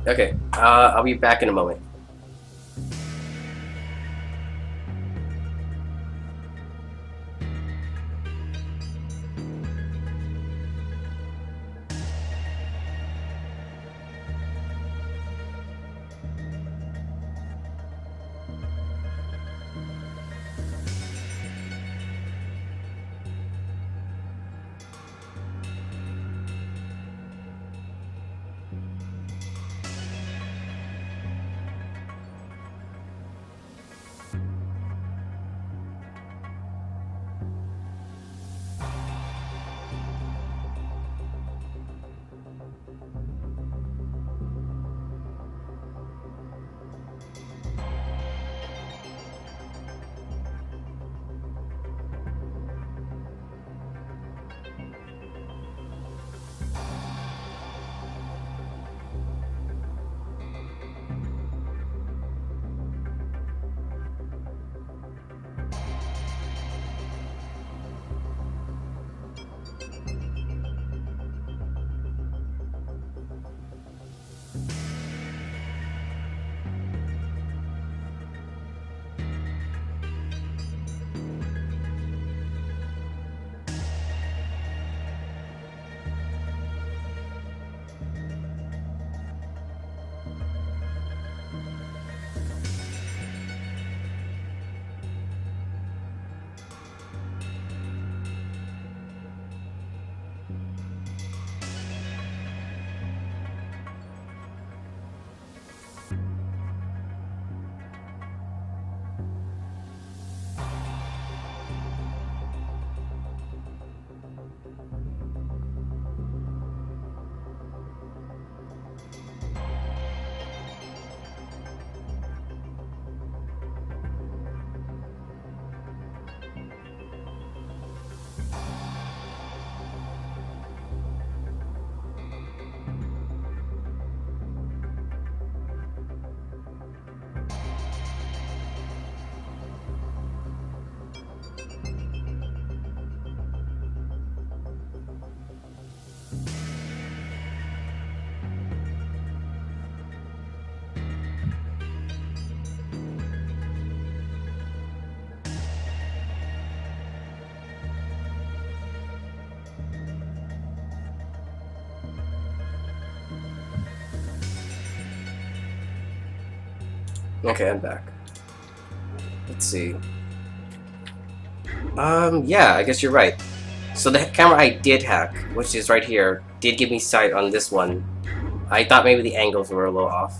Okay, I'll be back in a moment. Okay, I'm back. Let's see. Yeah, I guess you're right. So the camera I did hack, which is right here, did give me sight on this one. I thought maybe the angles were a little off.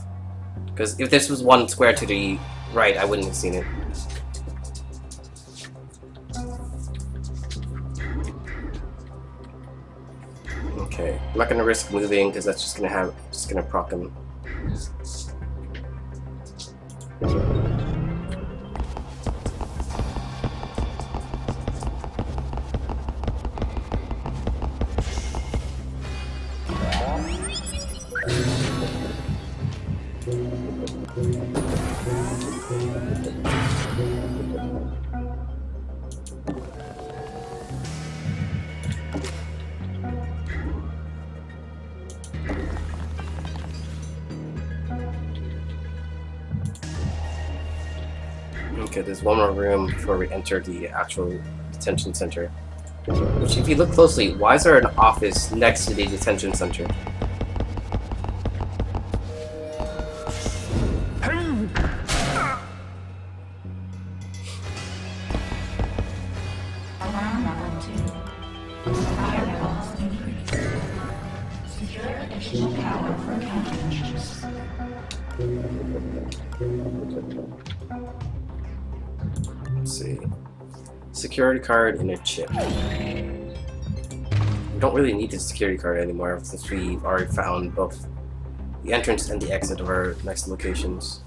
Because if this was one square to the right, I wouldn't have seen it. Okay, I'm not gonna risk moving because that's just gonna proc him. Okay, there's one more room before we enter the actual detention center. Which, if you look closely, why is there an office next to the detention center? Alarm level 2. Fire levels increased. Secure additional power for countermeasures. Let's see. Security card and a chip. We don't really need the security card anymore since we've already found both the entrance and the exit of our next locations.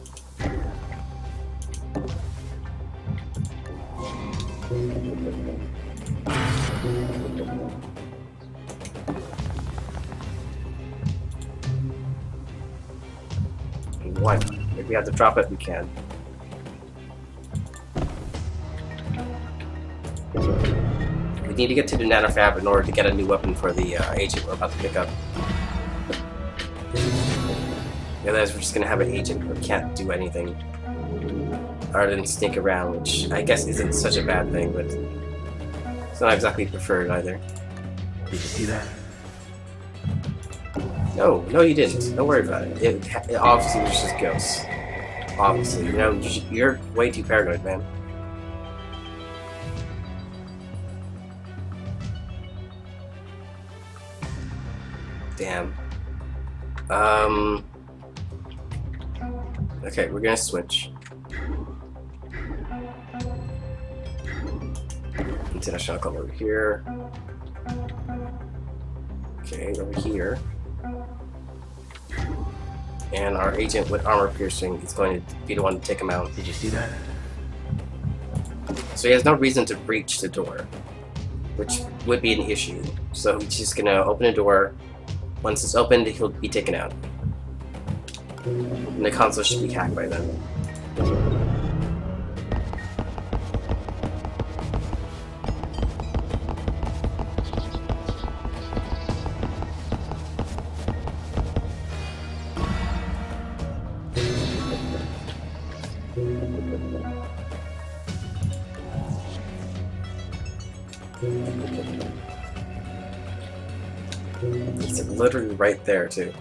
Why not? If we have to drop it, we can. We need to get to the nanofab in order to get a new weapon for the agent we're about to pick up. Otherwise, we're just gonna have an agent who can't do anything other than sneak around, which I guess isn't such a bad thing, but it's not exactly preferred either. Did you see that? No, you didn't. Don't worry about it. It obviously was just ghosts. Obviously, you know, you're way too paranoid, man. Damn. Okay, we're gonna switch. International call over here. Okay, over here. And our agent with armor piercing is going to be the one to take him out. Did you see that? So he has no reason to breach the door, which would be an issue. So he's just gonna open the door. Once it's opened, he'll be taken out. And the console should be hacked by then. It's literally right there, too.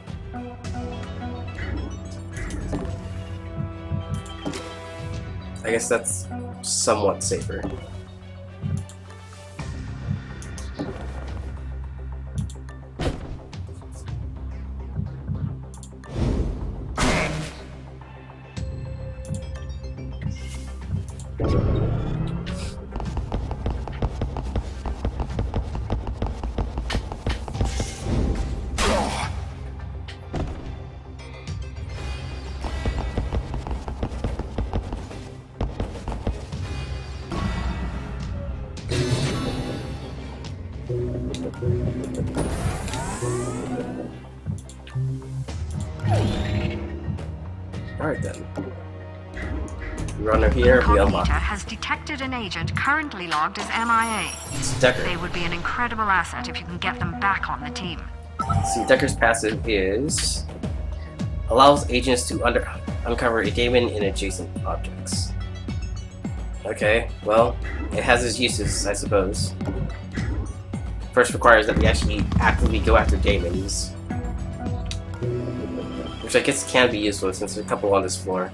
I guess that's somewhat safer. Alright then. Runner here, we unlock. Incognita has detected an agent currently logged as MIA. It's Decker. They would be an incredible asset if you can get them back on the team. See, Decker's passive is allows agents to uncover a demon in adjacent objects. Okay, well, it has its uses, I suppose. First requires that we actually actively go after demons, which I guess can be useful since there's a couple on this floor.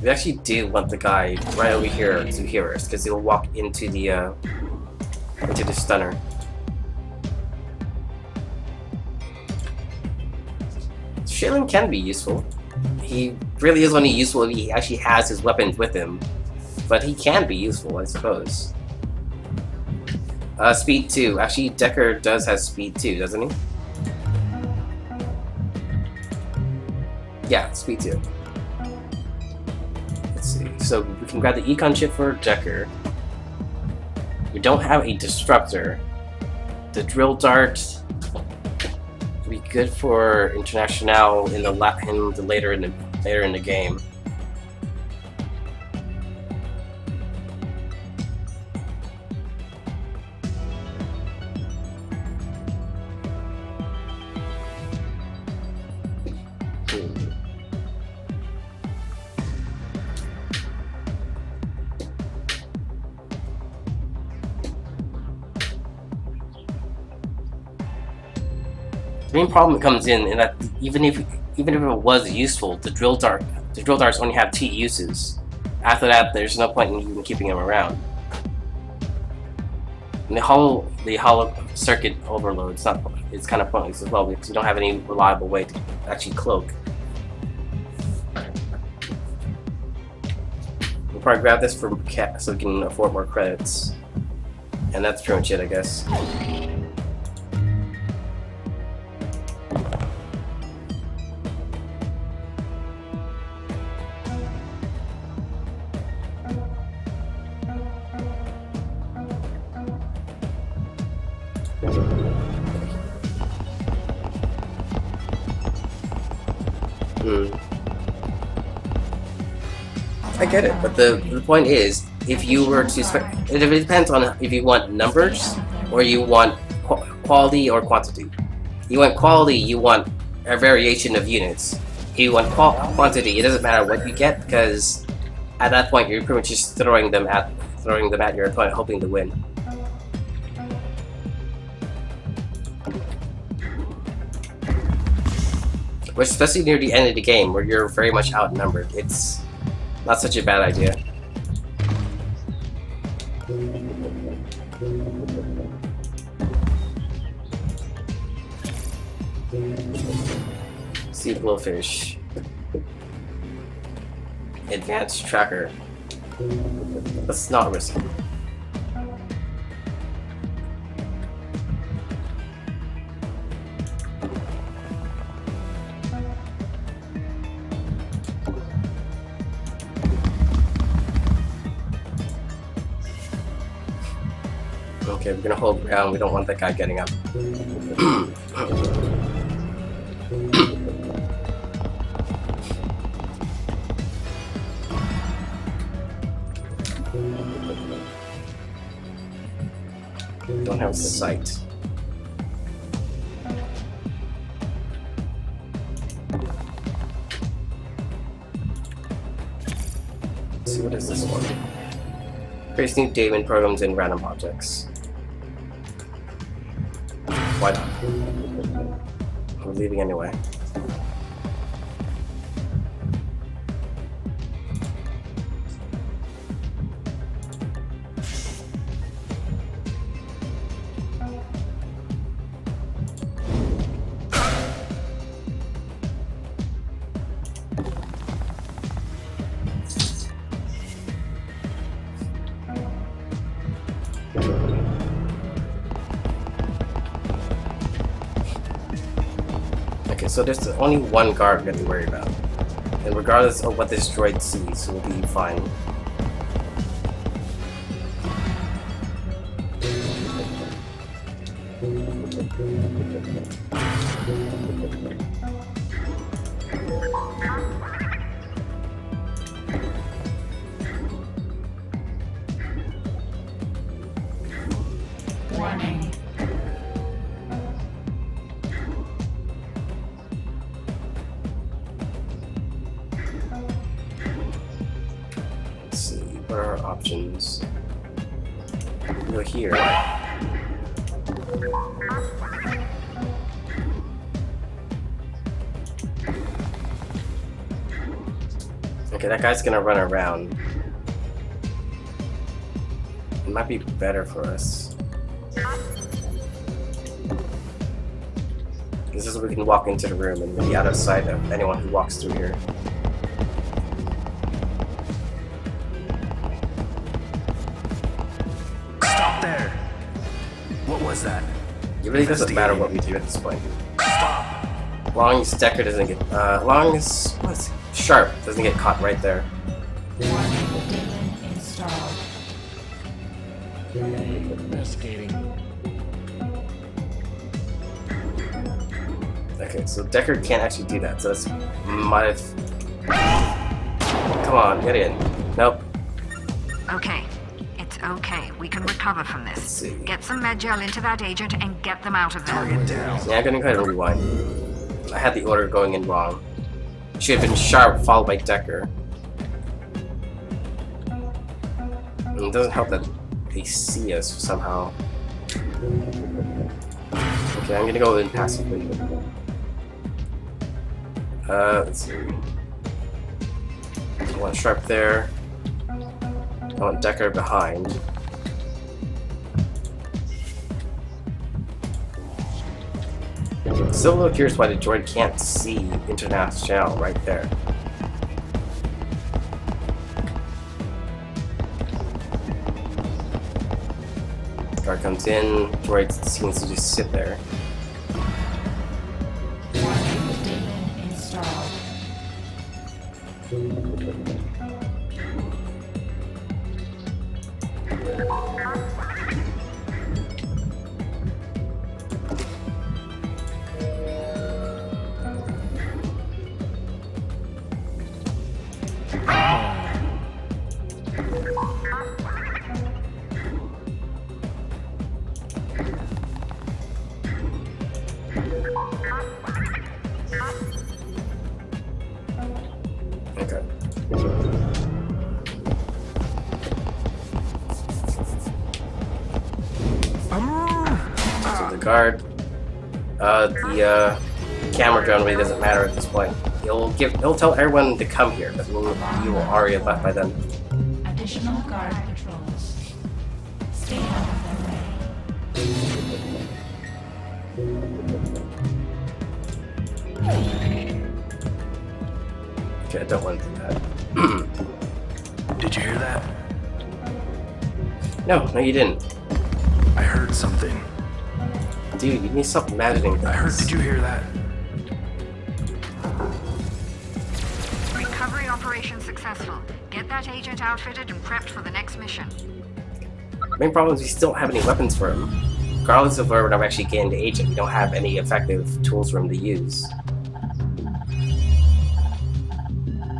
We actually do want the guy right over here to hear us, because he'll walk into the stunner. Shailen can be useful. He really is only useful if he actually has his weapons with him, but he can be useful, I suppose. Speed 2. Actually, Decker does have speed 2, doesn't he? Yeah, speed 2. Let's see. So we can grab the econ chip for Decker. We don't have a disruptor. The drill dart would be good for International in the later in the game. main problem comes in that even if it was useful, the drill darts only have 2 uses. After that, there's no point in even keeping them around. And the hollow circuit overload, it's kind of pointless as well because you don't have any reliable way to actually cloak. We'll probably grab this for cat so we can afford more credits. And that's pretty much it, I guess. I get it, but the point is, if you were to it depends on if you want numbers or you want quality or quantity. You want quality, you want a variation of units. If you want quantity, it doesn't matter what you get because at that point you're pretty much just throwing them at your opponent, hoping to win. Which, especially near the end of the game, where you're very much outnumbered, it's not such a bad idea. Sea blowfish. Advanced tracker. Let's not risk it. Okay, we're gonna hold ground. We don't want that guy getting up. Don't have sight. Let's see, what is this one? Creates new Daemon programs in random objects. Why not? We're leaving anyway. Okay, so there's only one guard we have to worry about. And regardless of what this droid sees, we'll be fine. Warning. Let's see, what are our options? Go here. Okay, that guy's gonna run around. It might be better for us. This is where we can walk into the room and be out of sight of anyone who walks through here. Stop there! What was that? It really doesn't matter what we do at this point. Stop! Long as Decker doesn't get, long as, what's Sharp doesn't get caught right there. Warning. Daemon installed. Investigating. Okay, so Decker can't actually do that, so that's might have... Come on, get in. Nope. Okay. It's okay. We can recover from Let's this. see. Get some med gel into that agent and get them out of there. Target down. Yeah, I'm gonna go ahead and rewind. I had the order going in wrong. It should have been Sharp followed by Decker. And it doesn't help that they see us somehow. Okay, I'm gonna go in passively. Let's see. I want Sharp there. I want Decker behind. Still a little curious why the droid can't see International right there. Guard comes in, droid seems to just sit there. Installed. Okay. So the guard. The camera drone really doesn't matter at this point. He'll tell everyone to come here, but you will already have left by then. Additional guard patrols. Stay out of their way. Okay, I don't want to do that. Did you hear that? No, you didn't. I heard something. Dude, you need to stop imagining I heard. things. Did you hear that? Recovery operation successful. Get that agent outfitted and prepped for the next mission. Main problem is we still don't have any weapons for him. Regardless of whether I'm actually getting the agent, we don't have any effective tools for him to use.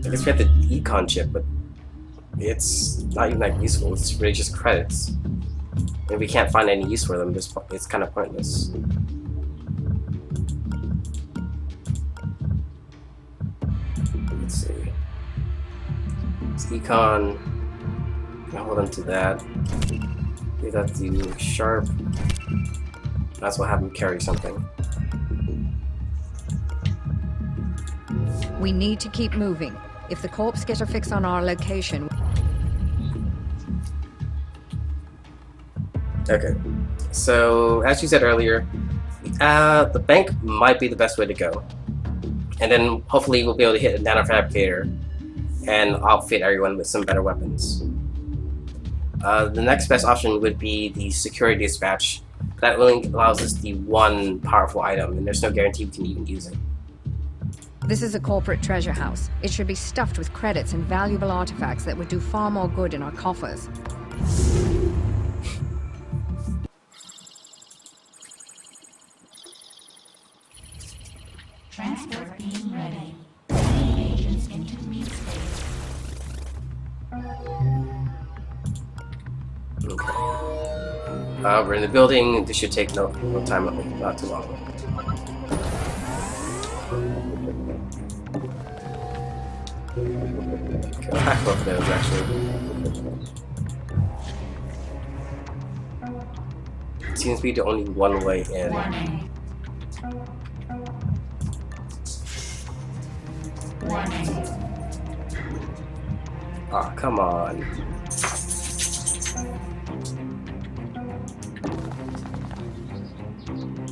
I guess we have the econ chip, but it's not even that useful. It's really just credits. And we can't find any use for them. It's kind of pointless. Let's see. It's econ. I'll hold on to that. Leave that to Sharp. That's what have him carry something. We need to keep moving. If the corpse get a fix on our location... Okay. So, as you said earlier, the bank might be the best way to go. And then hopefully we'll be able to hit a nanofabricator and outfit everyone with some better weapons. The next best option would be the security dispatch. That only allows us the one powerful item, and there's no guarantee we can even use it. This is a corporate treasure house. It should be stuffed with credits and valuable artifacts that would do far more good in our coffers. Transport being ready. Bringing agents into meat space. Okay. We're in the building. This should take no time, not too long. Okay, I'll hack both of those actually. Seems to be the only one way in. Warning. Warning. Ah, come on.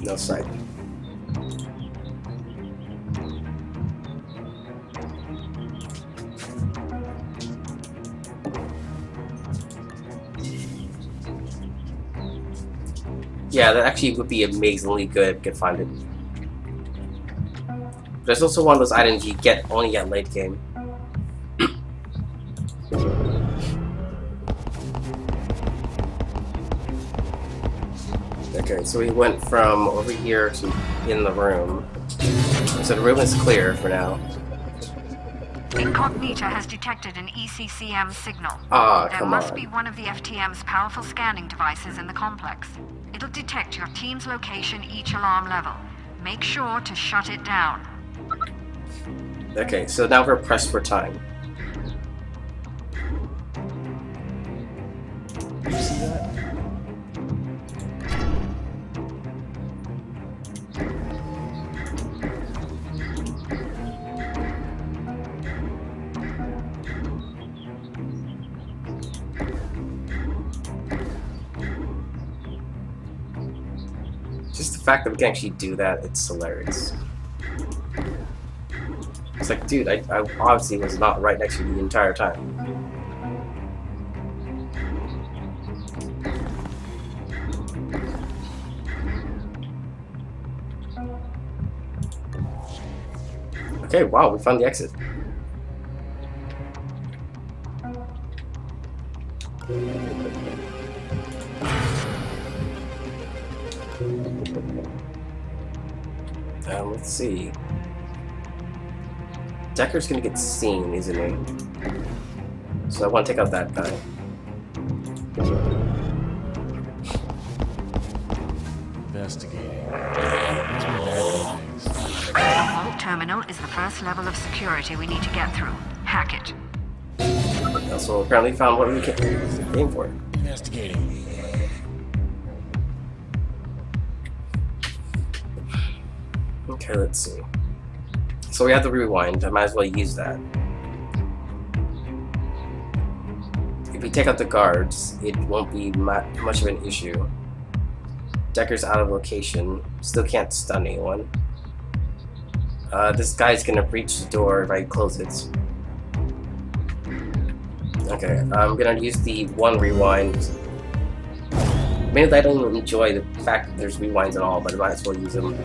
No sight. Yeah, that actually would be amazingly good if we could find it. But it's also one of those items you get only at late game. Okay, so we went from over here to in the room. So the room is clear for now. Incognita has detected an ECCM signal. Ah, There come must on. be one of the FTM's powerful scanning devices in the complex. It'll detect your team's location each alarm level. Make sure to shut it down. Okay, so now we're pressed for time. You see that? Just the fact that we can actually do that, it's hilarious. It's like, dude, I obviously was not right next to you the entire time. Okay, wow, we found the exit. Let's see. Decker's gonna get seen, isn't he? So I want to take out that guy. Investigating. The vault terminal is the first level of security we need to get through. Hack it. We also apparently found what we came for. Investigating. Okay, let's see. So we have the rewind. I might as well use that. If we take out the guards, it won't be much of an issue. Decker's out of location. Still can't stun anyone. This guy's gonna breach the door if I close it. Okay, I'm gonna use the one rewind. Maybe I don't enjoy the fact that there's rewinds at all, but I might as well use them.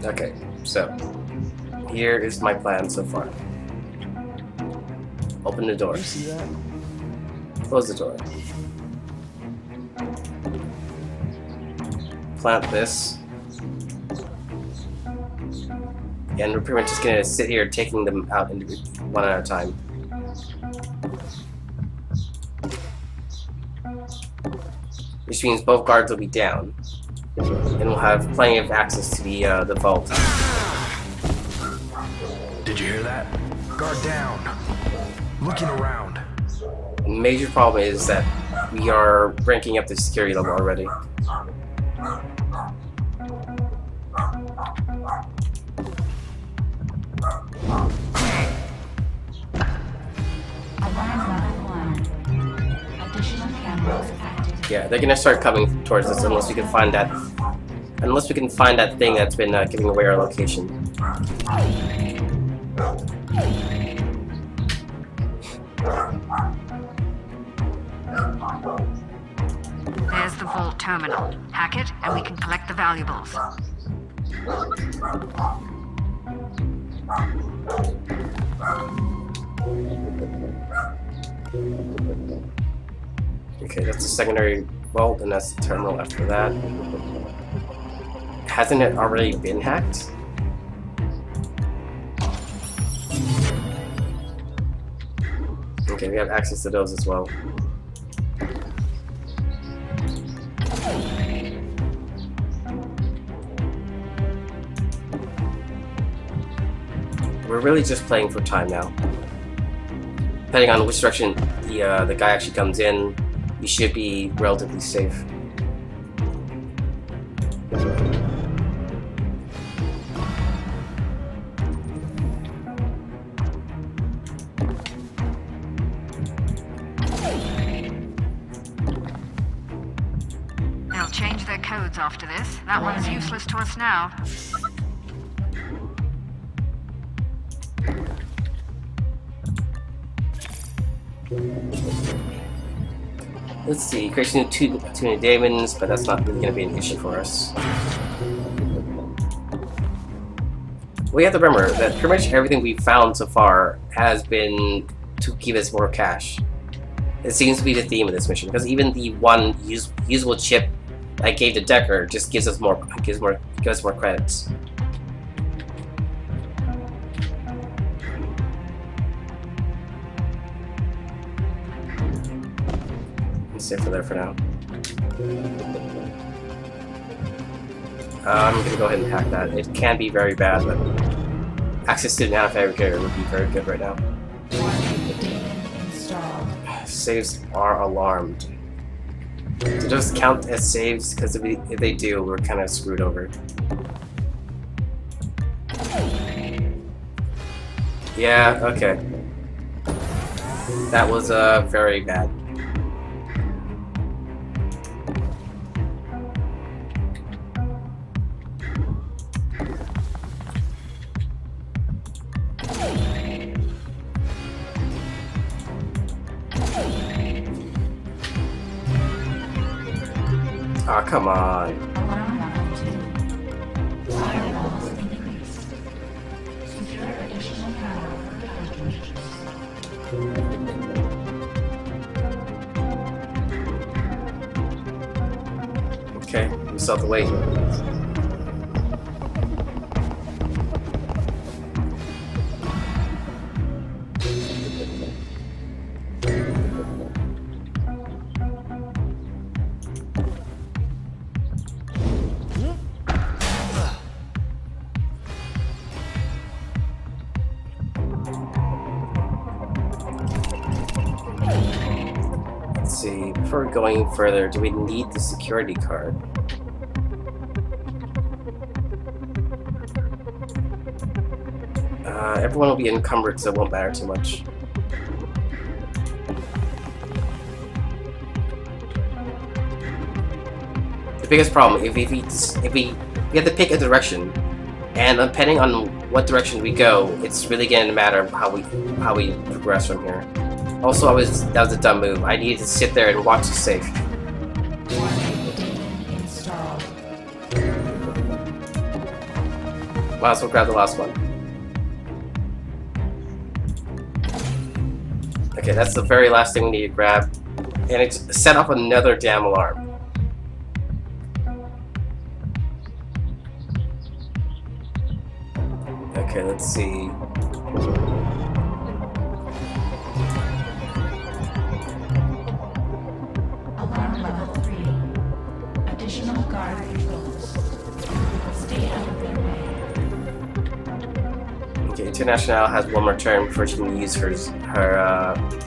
Okay, so here is my plan so far. Open the door. You see that? Close the door. Plant this. And we're pretty much just gonna sit here taking them out one at a time. Which means both guards will be down. And we'll have plenty of access to the vault. Did you hear that? Guard down. Looking around. The major problem is that we are ranking up the security level already. Alarm level 1. Additional cameras activated. Yeah, they're gonna start coming towards us unless we can find that thing that's been giving away our location. There's the vault terminal. Hack it, and we can collect the valuables. Okay, that's the secondary vault, and that's the terminal after that. Hasn't it already been hacked? Okay, we have access to those as well. We're really just playing for time now. Depending on which direction the guy actually comes in, we should be relatively safe. They'll change their codes after this. That one's useless to us now. Let's see, creation of two new demons, but that's not really going to be an issue for us. We have to remember that pretty much everything we've found so far has been to give us more cash. It seems to be the theme of this mission, because even the one usable chip I gave to Decker just gives us more credits. Safe for there for now. I'm gonna go ahead and hack that. It can be very bad, but access to the nanofabricator would be very good right now. Saves are alarmed. Do those count as saves? Because if they do, we're kind of screwed over. Yeah, okay. That was very bad. Oh, come on. Alarm level 2. Fire levels increased. Secure additional power for cartridges. Okay, we still have to wait. Let's see, before going further, do we need the security card? Everyone will be encumbered, so it won't matter too much. The biggest problem, if we have to pick a direction, and depending on what direction we go, it's really going to matter how we progress from here. Also, that was a dumb move. I needed to sit there and watch the safe. Installed. Might as well grab the last one. Okay, that's the very last thing we need to grab. And it's set off another damn alarm. Okay, let's see. Alarm level 3. Additional guard patrols. Stay out of their way. Okay, International has one more turn before she can use her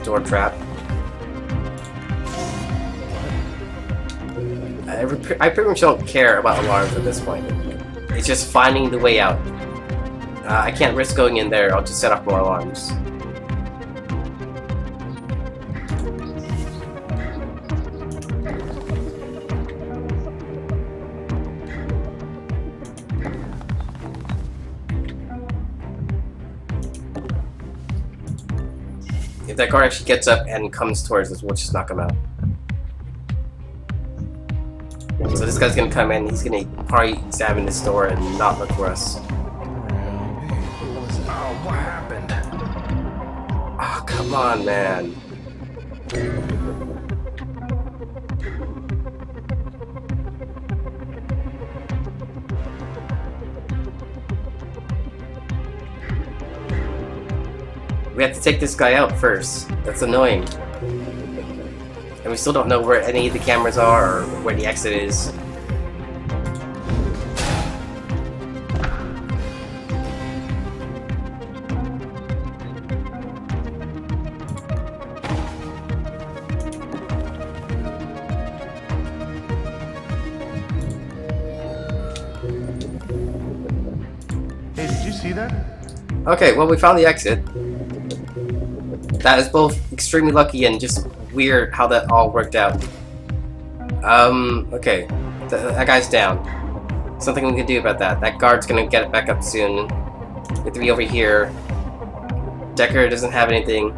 door trap. I pretty much don't care about alarms at this point. It's just finding the way out. I can't risk going in there, I'll just set off more alarms. If that guard actually gets up and comes towards us, we'll just knock him out. So this guy's gonna come in, he's gonna probably examine this door and not look for us. Oh, what happened? Oh, come on, man. We have to take this guy out first. That's annoying. And we still don't know where any of the cameras are or where the exit is. Hey, did you see that? Okay, well, we found the exit. That is both extremely lucky and just weird how that all worked out. Okay. That guy's down. Something we can do about that. That guard's gonna get it back up soon. We have to be over here. Decker doesn't have anything.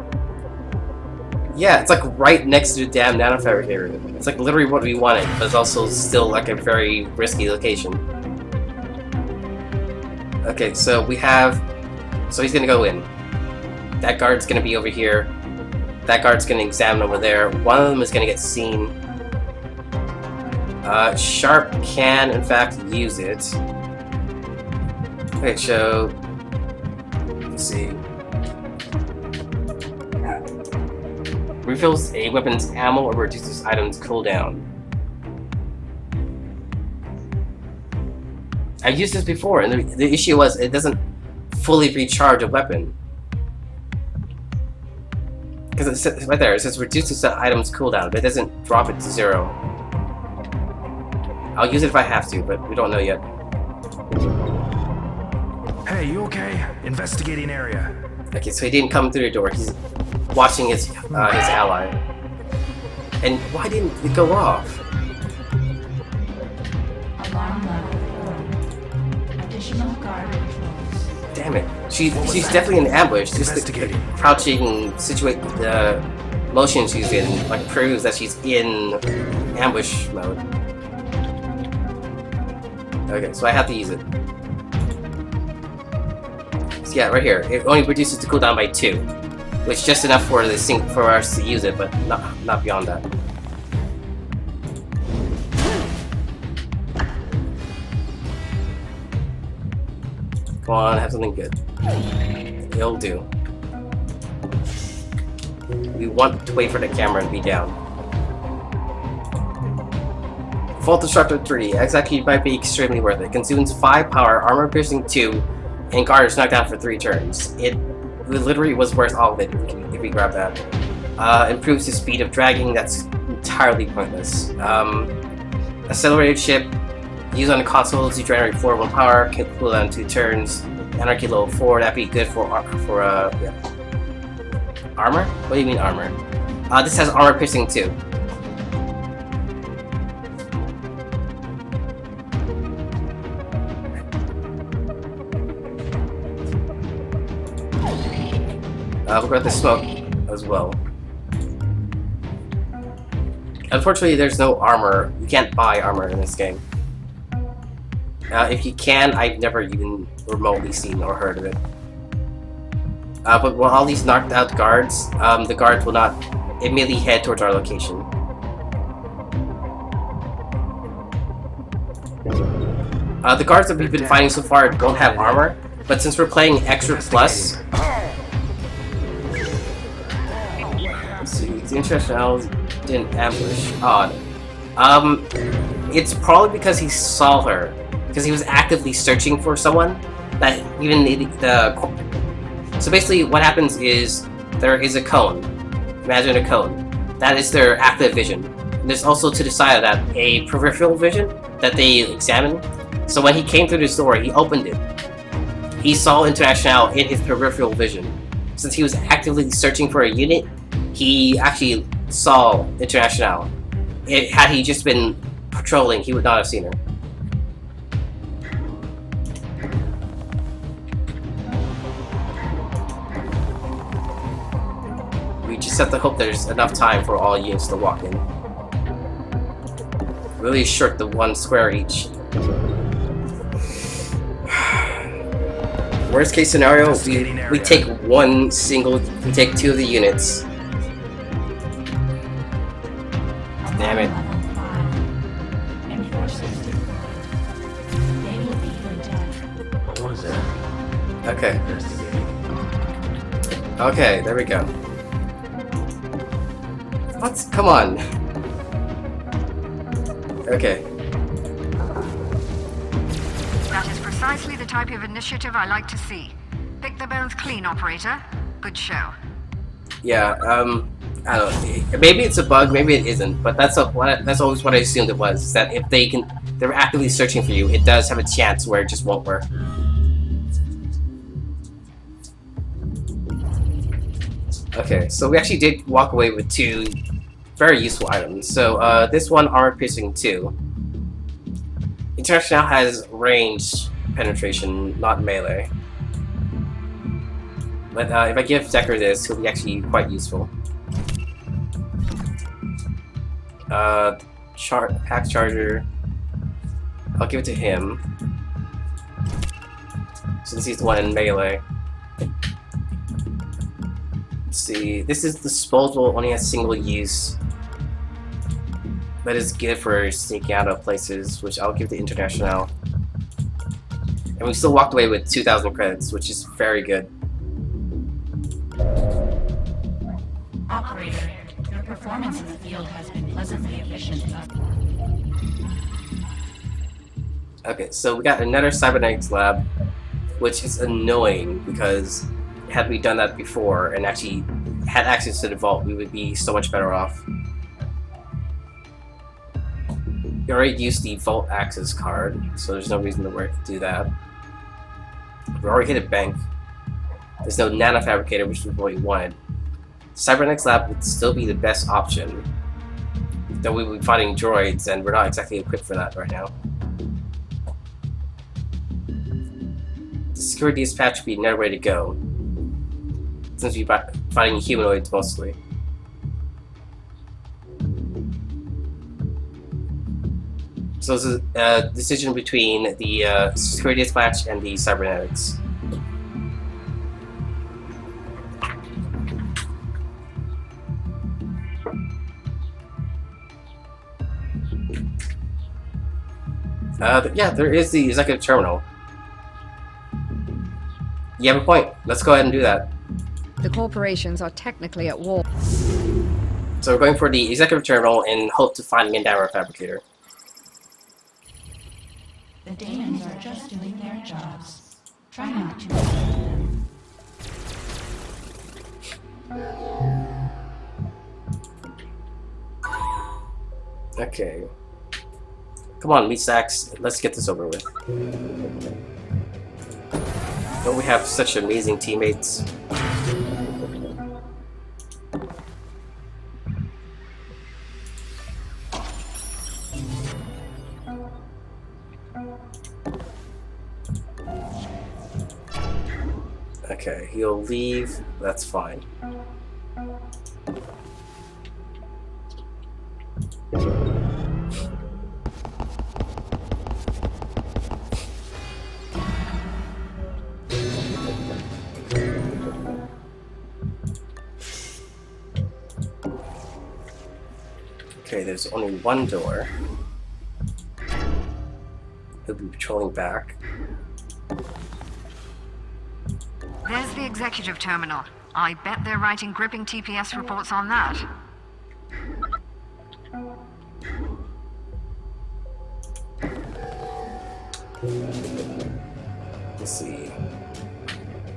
Yeah, it's like right next to the damn nanofabricator. It's like literally what we wanted, but it's also still like a very risky location. Okay, so we have... So he's gonna go in. That guard's gonna be over here. That guard's gonna examine over there. One of them is gonna get seen. Sharp can, in fact, use it. Okay, so... Let's see. Refills a weapon's ammo or reduces item's cooldown. I've used this before, and the issue was it doesn't fully recharge a weapon. Because it says right there, it says reduces the item's cooldown, but it doesn't drop it to 0. I'll use it if I have to, but we don't know yet. Hey, you okay? Investigating area. Okay, so he didn't come through the door. He's watching his ally. And why didn't it go off? Alarm level 4. Additional guard patrols. Damn it. She's definitely in ambush. Just the Investigating. crouching the motion she's in like proves that she's in ambush mode. Okay, so I have to use it. So yeah, right here. It only reduces the cooldown by 2, which is just enough for for us to use it, but not beyond that. Come on, have something good. It'll do. We want to wait for the camera to be down. Vault Disruptor 3. Exactly, might be extremely worth it. Consumes 5 power, armor piercing 2, and guard is knocked down for 3 turns. It literally was worth all of it if we grab that. Improves the speed of dragging. That's entirely pointless. Accelerated ship. Used on the console to generate 4-1 power, can cool down 2 turns. Anarchy level 4, that'd be good for yeah. Armor? What do you mean armor? This has armor piercing too. We'll grab the smoke as well. Unfortunately, there's no armor. You can't buy armor in this game. If you can, I've never even remotely seen or heard of it. But while all these knocked out guards, the guards will not immediately head towards our location. The guards that we've been fighting so far don't have armor, but since we're playing Extra Plus, let's see, the international didn't ambush. Odd. It's probably because he saw her. Because he was actively searching for someone that even so basically what happens is there is a cone. Imagine a cone. That is their active vision. And there's also to the side of that a peripheral vision that they examine. So when he came through this door, he opened it. He saw International in his peripheral vision. Since he was actively searching for a unit, he actually saw International. Had he just been patrolling, he would not have seen her. We just have to hope there's enough time for all units to walk in. Really short the 1 square each. Worst case scenario, we take 2 of the units. Damn it. What is that? Okay. Okay, there we go. What? Come on. Okay. That is precisely the type of initiative I like to see. Pick the bones clean, operator. Good show. Yeah, I don't know. Maybe it's a bug, maybe it isn't, but that's always what I assumed it was, is that if they're actively searching for you, it does have a chance where it just won't work. Okay, so we actually did walk away with 2 very useful items. So, this one, armor piercing 2. International has range penetration, not melee. But if I give Decker this, he'll be actually quite useful. Pack Charger. I'll give it to him, since he's the one in melee. Let's see, this is disposable, only has single use, but is good for sneaking out of places, which I'll give to International. And we still walked away with 2,000 credits, which is very good. Operator, your performance in the field has been pleasantly efficient. Okay, so we got another cybernetics lab, which is annoying because had we done that before and actually had access to the vault, we would be so much better off. We already used the vault access card, so there's no reason to do that. We already hit a bank. There's no nanofabricator, which is what we wanted. Cybernetics lab would still be the best option, though we would be fighting droids, and we're not exactly equipped for that right now. The security dispatch would be another way to go, since we're fighting humanoids mostly. So this is a decision between the security dispatch and the cybernetics. Yeah, there is the executive terminal. You have a point. Let's go ahead and do that. The corporations are technically at war. So we're going for the executive terminal in hope to find an Endeavor fabricator. The demons are just doing their jobs. Try not to them. Okay. Come on, meat sacks. Let's get this over with. Don't we have such amazing teammates? Okay, he'll leave. That's fine. Okay, there's only one door. He'll be patrolling back. There's the executive terminal. I bet they're writing gripping TPS reports on that. Let's see.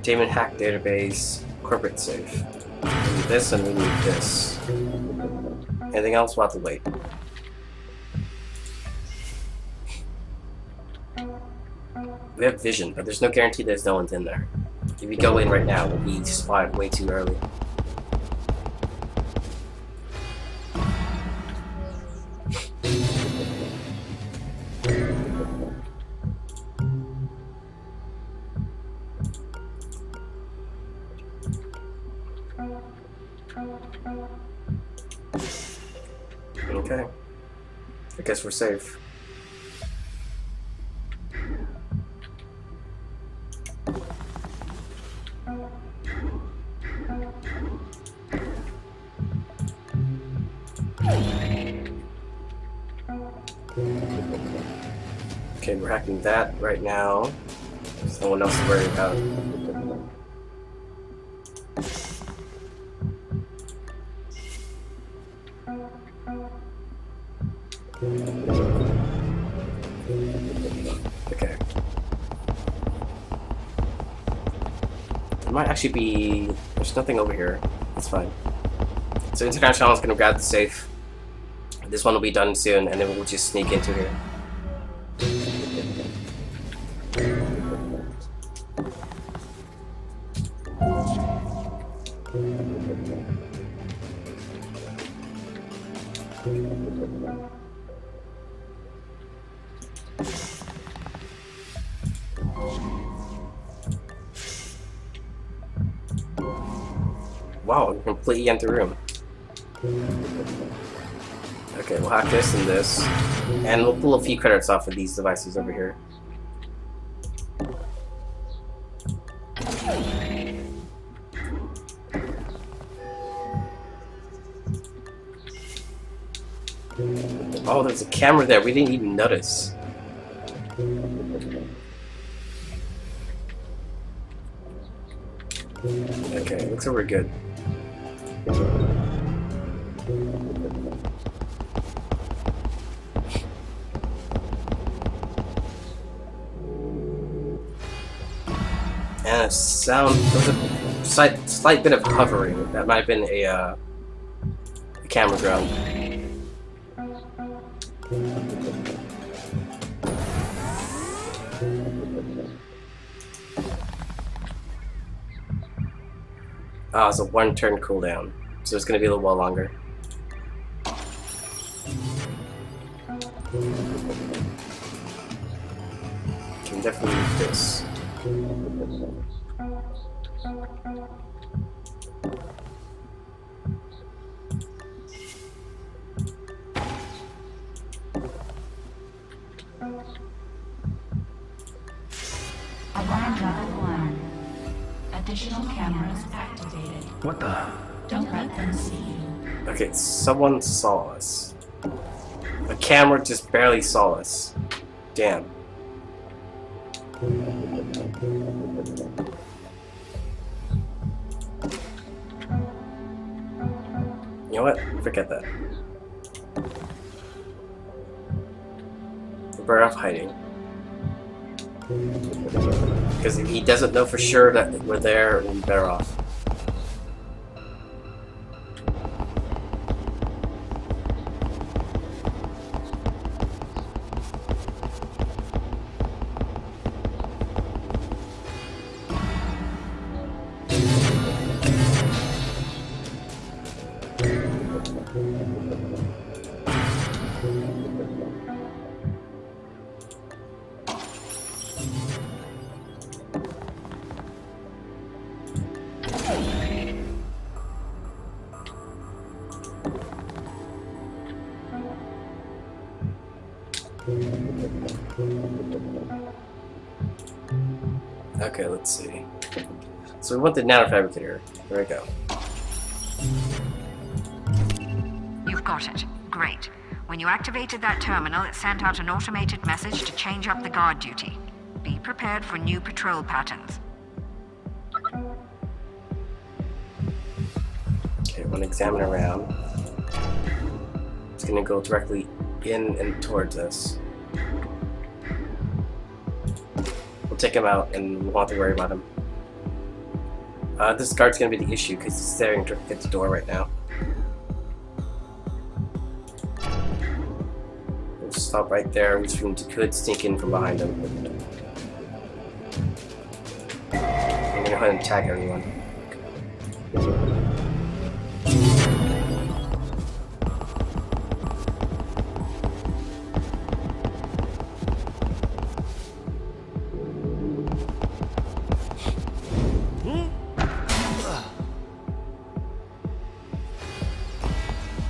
Damon hack database, corporate safe. We need this and we need this. Anything else? We'll have to wait. We have vision, but there's no guarantee there's no one's in there. If we go in right now, we'll be spotted way too early. Okay. I guess we're safe. Okay, we're hacking that right now. There's no one else to worry about. Okay. It might actually be... There's nothing over here. That's fine. So International is going to grab the safe. This one will be done soon, and then we'll just sneak into here. Wow, we completely empty room. Okay, we'll hack this and this, and we'll pull a few credits off of these devices over here. Oh, there's a camera there. We didn't even notice. Okay, looks like we're good. And a sound. There was a slight bit of hovering. That might have been a camera drone. Ah, it's a one-turn cooldown, so it's going to be a little while longer. Can definitely use this. Additional cameras activated. What the? Don't let them see you. Okay, someone saw us. The camera just barely saw us. Damn. You know what? Forget that. We're better off hiding. Because if he doesn't know for sure that we're there, we'll be better off. Okay, let's see. So we want the nanofabricator. There we go. You've got it. Great. When you activated that terminal, it sent out an automated message to change up the guard duty. Be prepared for new patrol patterns. Okay, we're gonna examine around. It's gonna go directly in and towards us. We'll take him out and we won't have to worry about him. This guard's gonna be the issue because he's staring directly at the door right now. We'll stop right there, which means we could sneak in from behind him. I'm gonna go ahead and attack everyone.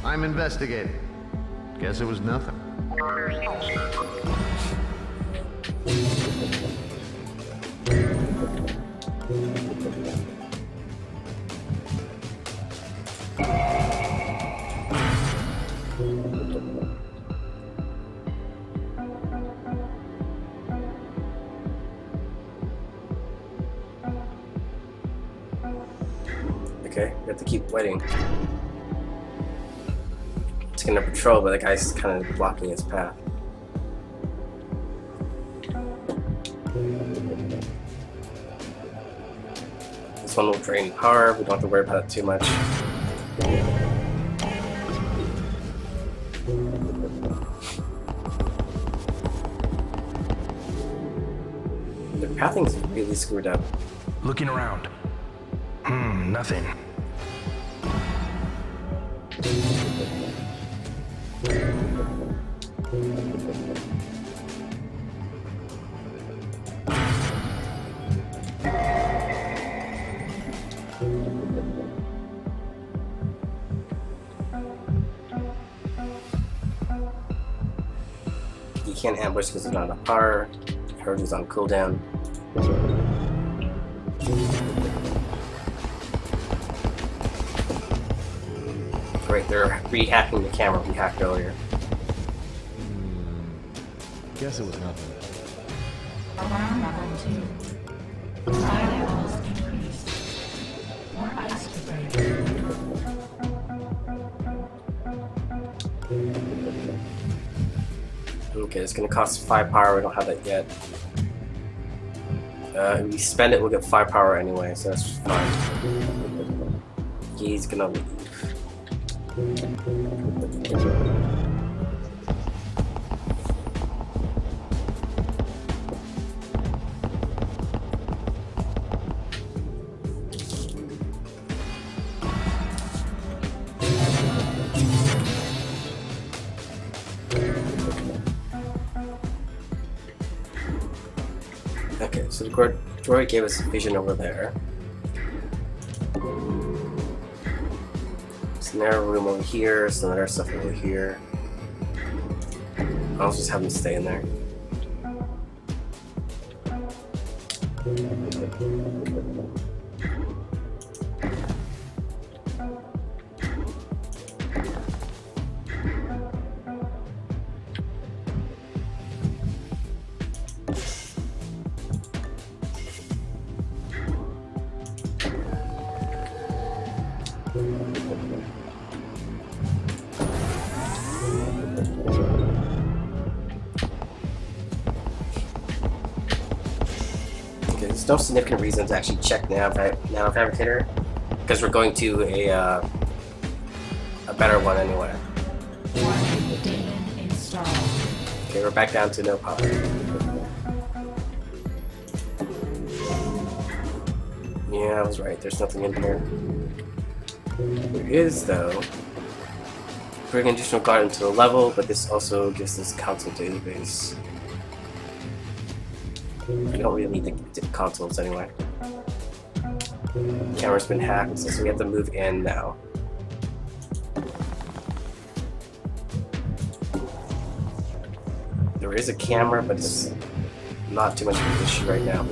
I'm investigating. Guess it was nothing. Okay, we have to keep waiting. It's gonna patrol, but the guy's kind of blocking his path. This one will drain power, we don't have to worry about it too much. The pathing's really screwed up. Looking around. Nothing. You can't ambush because there's not enough power. Herd is on cooldown. Great, they're re-hacking the camera we hacked earlier. Guess it was nothing. Alarm level 2. Fire levels increased. More ice to break. Okay, it's gonna cost 5 power, we don't have that yet. If we spend it, we'll get 5 power anyway, so that's fine. He's gonna leave. Okay, so the droid gave us a vision over there. There's another room over here, some other stuff over here. I'll just have them stay in there. Okay, there's no significant reason to actually check nanofabricator because we're going to a better one anyway. One daemon installed. Okay, we're back down to no power. Yeah, I was right. There's nothing in here. There is, though. Bring additional guard into the level, but this also gives us console database. We don't really need the consoles anyway. Camera's been hacked, so we have to move in now. There is a camera, but it's not too much of an issue right now.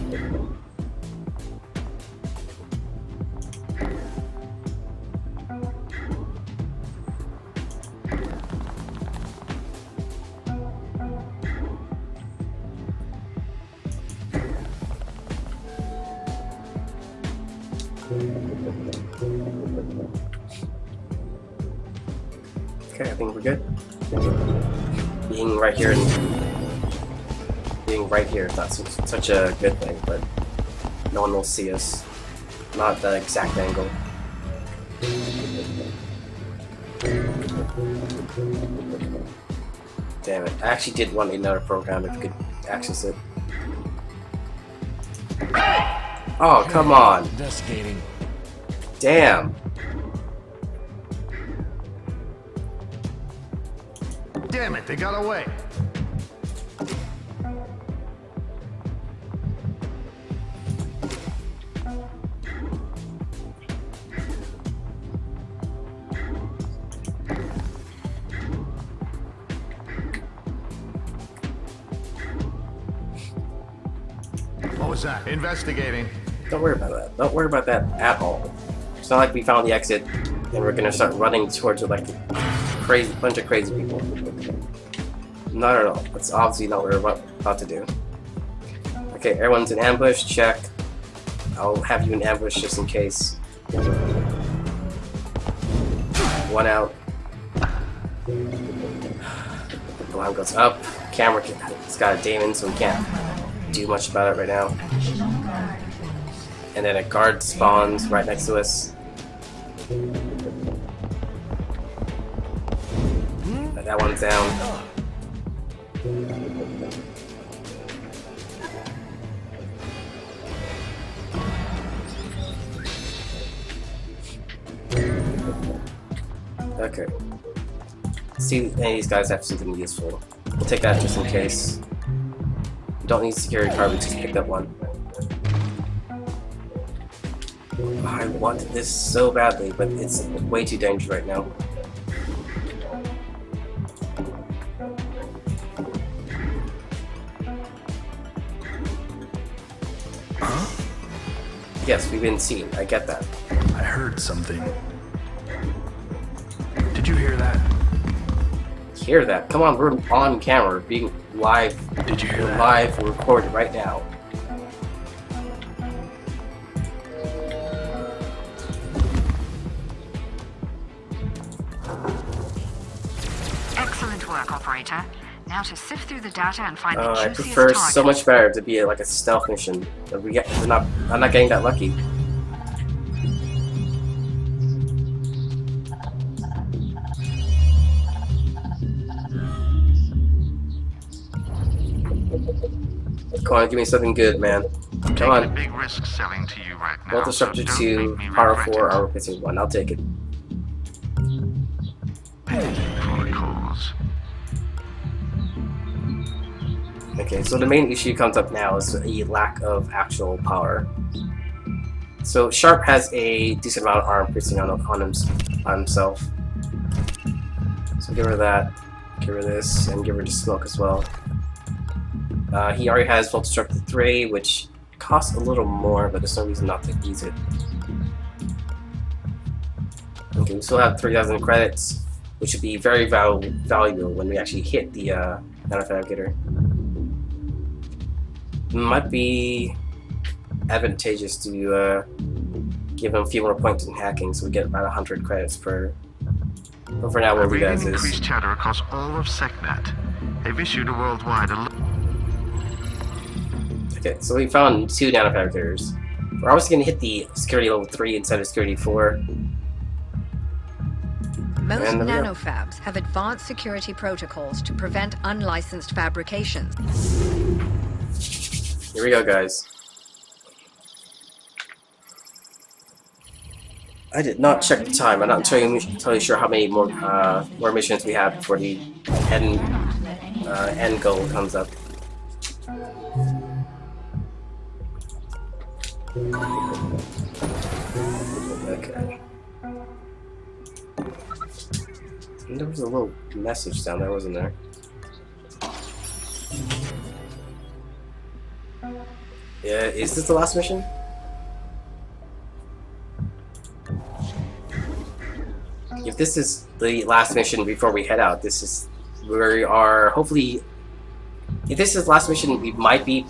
Okay, I think we're good. Being right here is not such a good thing, but no one will see us. Not the exact angle. Damn it. I actually did want another program if you could access it. Oh, come on. Investigating. Damn. Damn it, they got away. What was that? Investigating. Don't worry about that. Don't worry about that at all. It's not like we found the exit and we're gonna start running towards it like a bunch of crazy people. Not at all. That's obviously not what we're about to do. Okay, everyone's in ambush. Check. I'll have you in ambush just in case. One out. Alarm goes up. Camera, it's got a daemon, so we can't do much about it right now. Additional guard deployed. And then a guard spawns right next to us. That one's down. Okay. See if any of these guys have something useful. We'll take that just in case. We don't need security card, we just picked up one. Oh, I wanted this so badly, but it's way too dangerous right now. Yes, we've been seen. I get that. I heard something. Did you hear that? Hear that? Come on, we're on camera, being live. Did you hear We're that? live, we're recording right now. Excellent work, operator. Now to sift through the data and find the I juiciest prefer target. so much better to be like a stealth mission. But I'm not getting that lucky. Come on, give me something good, man. Come Taking a on. big risk selling to you right now. Delta so Structure don't 2, make me Power regret 4, it. Armor Piercing 1. I'll take it. For the cause. Okay, so the main issue comes up now is a lack of actual power. So Sharp has a decent amount of armor piercing on himself. So give her that, give her this, and give her the smoke as well. He already has Volta Structure 3, which costs a little more, but there's no reason not to use it. Okay, we still have 3,000 credits, which would be very valuable when we actually hit the nanofabricator. Might be advantageous to give him a few more points in hacking, so we get about 100 credits per. But for now, I we'll do read as an is. increased chatter across all of SecNet. They've issued a worldwide alert. Okay, so we found 2 nanofabricators. We're obviously going to hit the security level 3 instead of security 4. Most And there we go. nanofabs have advanced security protocols to prevent unlicensed fabrications. Here we go, guys. I did not check the time. I'm not totally sure how many more missions we have before the end goal comes up. Okay. And there was a little message down there, wasn't there? Yeah, is this the last mission? If this is the last mission before we head out, we are hopefully. If this is the last mission, we might be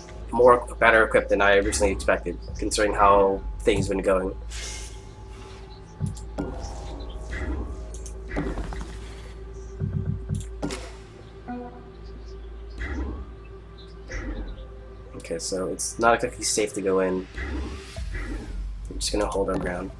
better equipped than I originally expected, considering how things have been going. Okay, so it's not exactly safe to go in. We're just gonna hold our ground.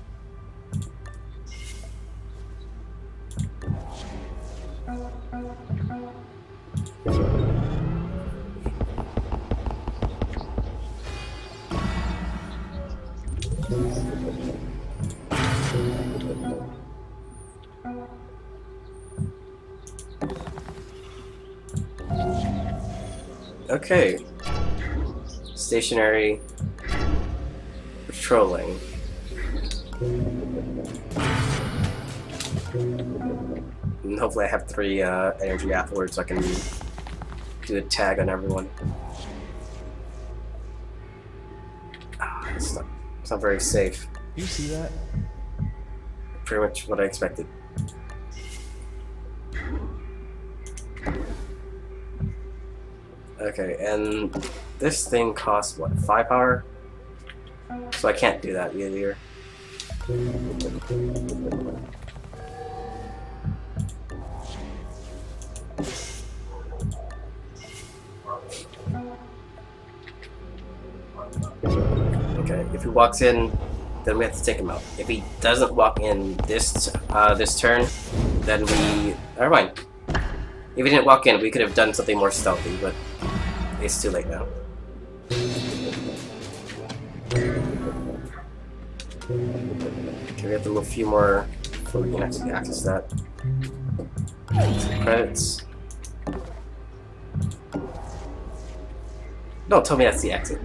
Okay. Stationary. Patrolling. And hopefully I have 3 energy afterwards so I can do a tag on everyone. It's not very safe. You see that? Pretty much what I expected. Okay, and this thing costs what, 5 power? So I can't do that either. Okay, if he walks in, then we have to take him out. If he doesn't walk in this turn, then we... Never mind. If he didn't walk in, we could have done something more stealthy, but it's too late now. Okay, we have to move a few more before we can actually access that. Some credits. Don't tell me that's the exit.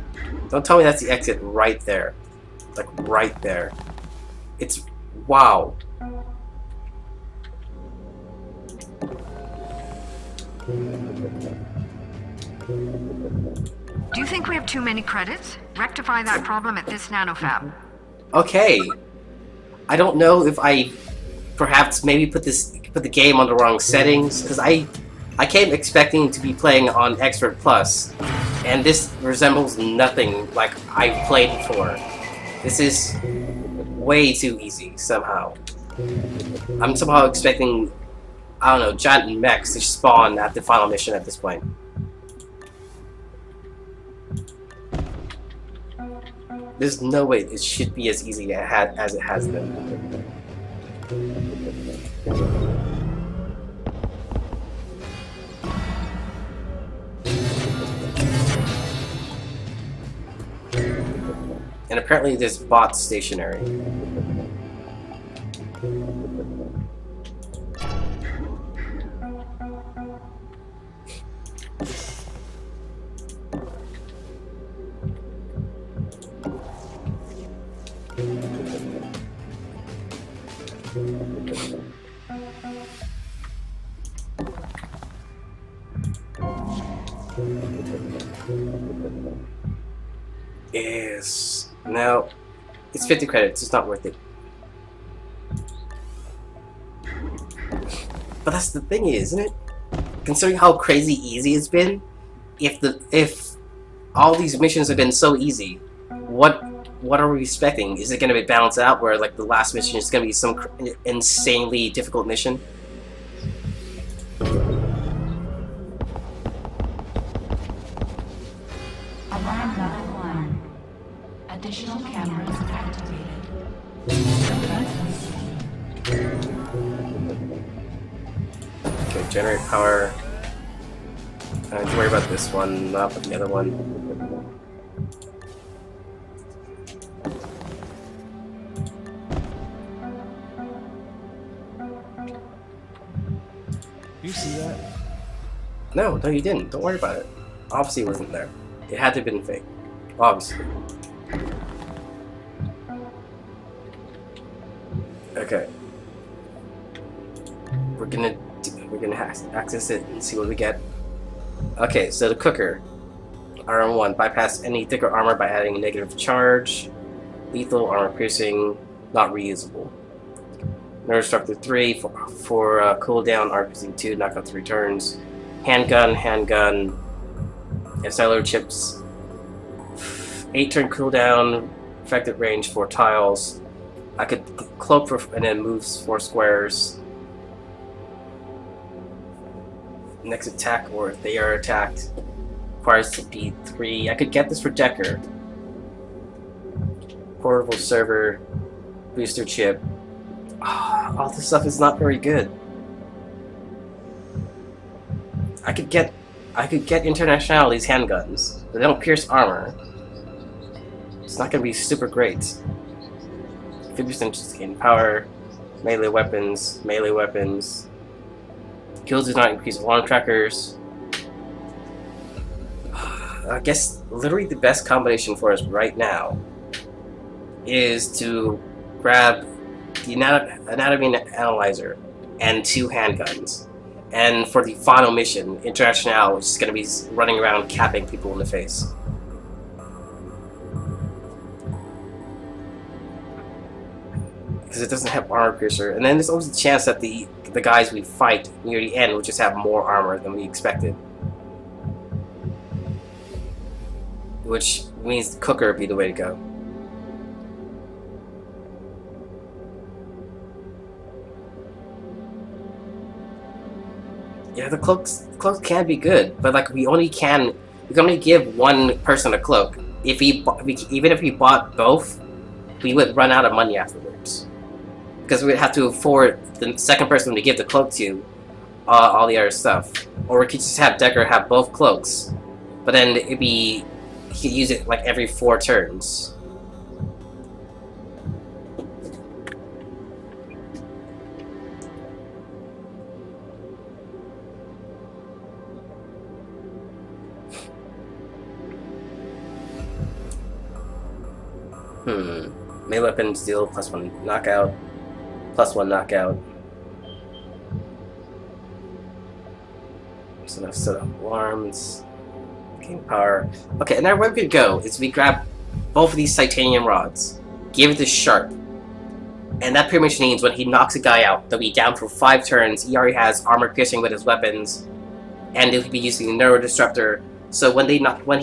Don't tell me that's the exit right there. Like, right there. It's... wow. Do you think we have too many credits? Rectify that problem at this nanofab. Okay. I don't know if I perhaps maybe put the game on the wrong settings, because I came expecting to be playing on Expert Plus, and this resembles nothing like I've played before. This is way too easy somehow. I'm somehow expecting, I don't know, giant mechs to spawn at the final mission at this point. There's no way it should be as easy as it has been. And apparently this bot's stationary. Yes. Now, it's 50 credits. It's not worth it. But that's the thing, isn't it? Considering how crazy easy it's been, if all these missions have been so easy, what what are we expecting? Is it going to be balanced out where like the last mission is going to be some insanely difficult mission? Alarm level 1. Additional cameras activated. Okay, generate power. Don't worry about this one, not about the other one. You see that? No, you didn't. Don't worry about it. Obviously it wasn't there. It had to have been fake. Obviously. Okay. We're gonna access it and see what we get. Okay, so the cooker. Armor 1. Bypass any thicker armor by adding a negative charge. Lethal, armor piercing, not reusable. Nerve Destructor 3 for cooldown, armor piercing 2, knockout 3 turns. Handgun, cellular chips. 8 turn cooldown, effective range 4 tiles. I could cloak for and then moves 4 squares. Next attack, or if they are attacked, requires to be 3. I could get this for Decker. Portable server, booster chip. All this stuff is not very good. I could get Internationality's handguns, but they don't pierce armor. It's not gonna be super great. 50% just gain power, melee weapons. Kills do not increase alarm trackers. I guess literally the best combination for us right now is to grab the anatomy analyzer and 2 handguns. And for the final mission, International, which is going to be running around capping people in the face. Because it doesn't have armor piercer. And then there's always a chance that the guys we fight near the end will just have more armor than we expected. Which means the cooker would be the way to go. Yeah, the cloaks can be good, but like we can only give one person a cloak. Even if we bought both, we would run out of money afterwards. Because we'd have to afford the second person to give the cloak to all the other stuff. Or we could just have Decker have both cloaks. But then he could use it like every 4 turns. Melee weapons deal +1 knockout. +1 knockout. So now set up alarms. Gain power. Okay, and now where we could go is we grab both of these titanium rods, give it to Sharp, and that pretty much means when he knocks a guy out, they'll be down for 5 turns. He already has armor piercing with his weapons, and he'll be using the Neuro Disruptor. So when he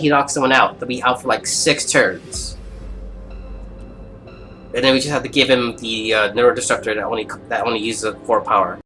knocks someone out, they'll be out for like 6 turns. And then we just have to give him the Neuro Disruptor that only uses 4 power.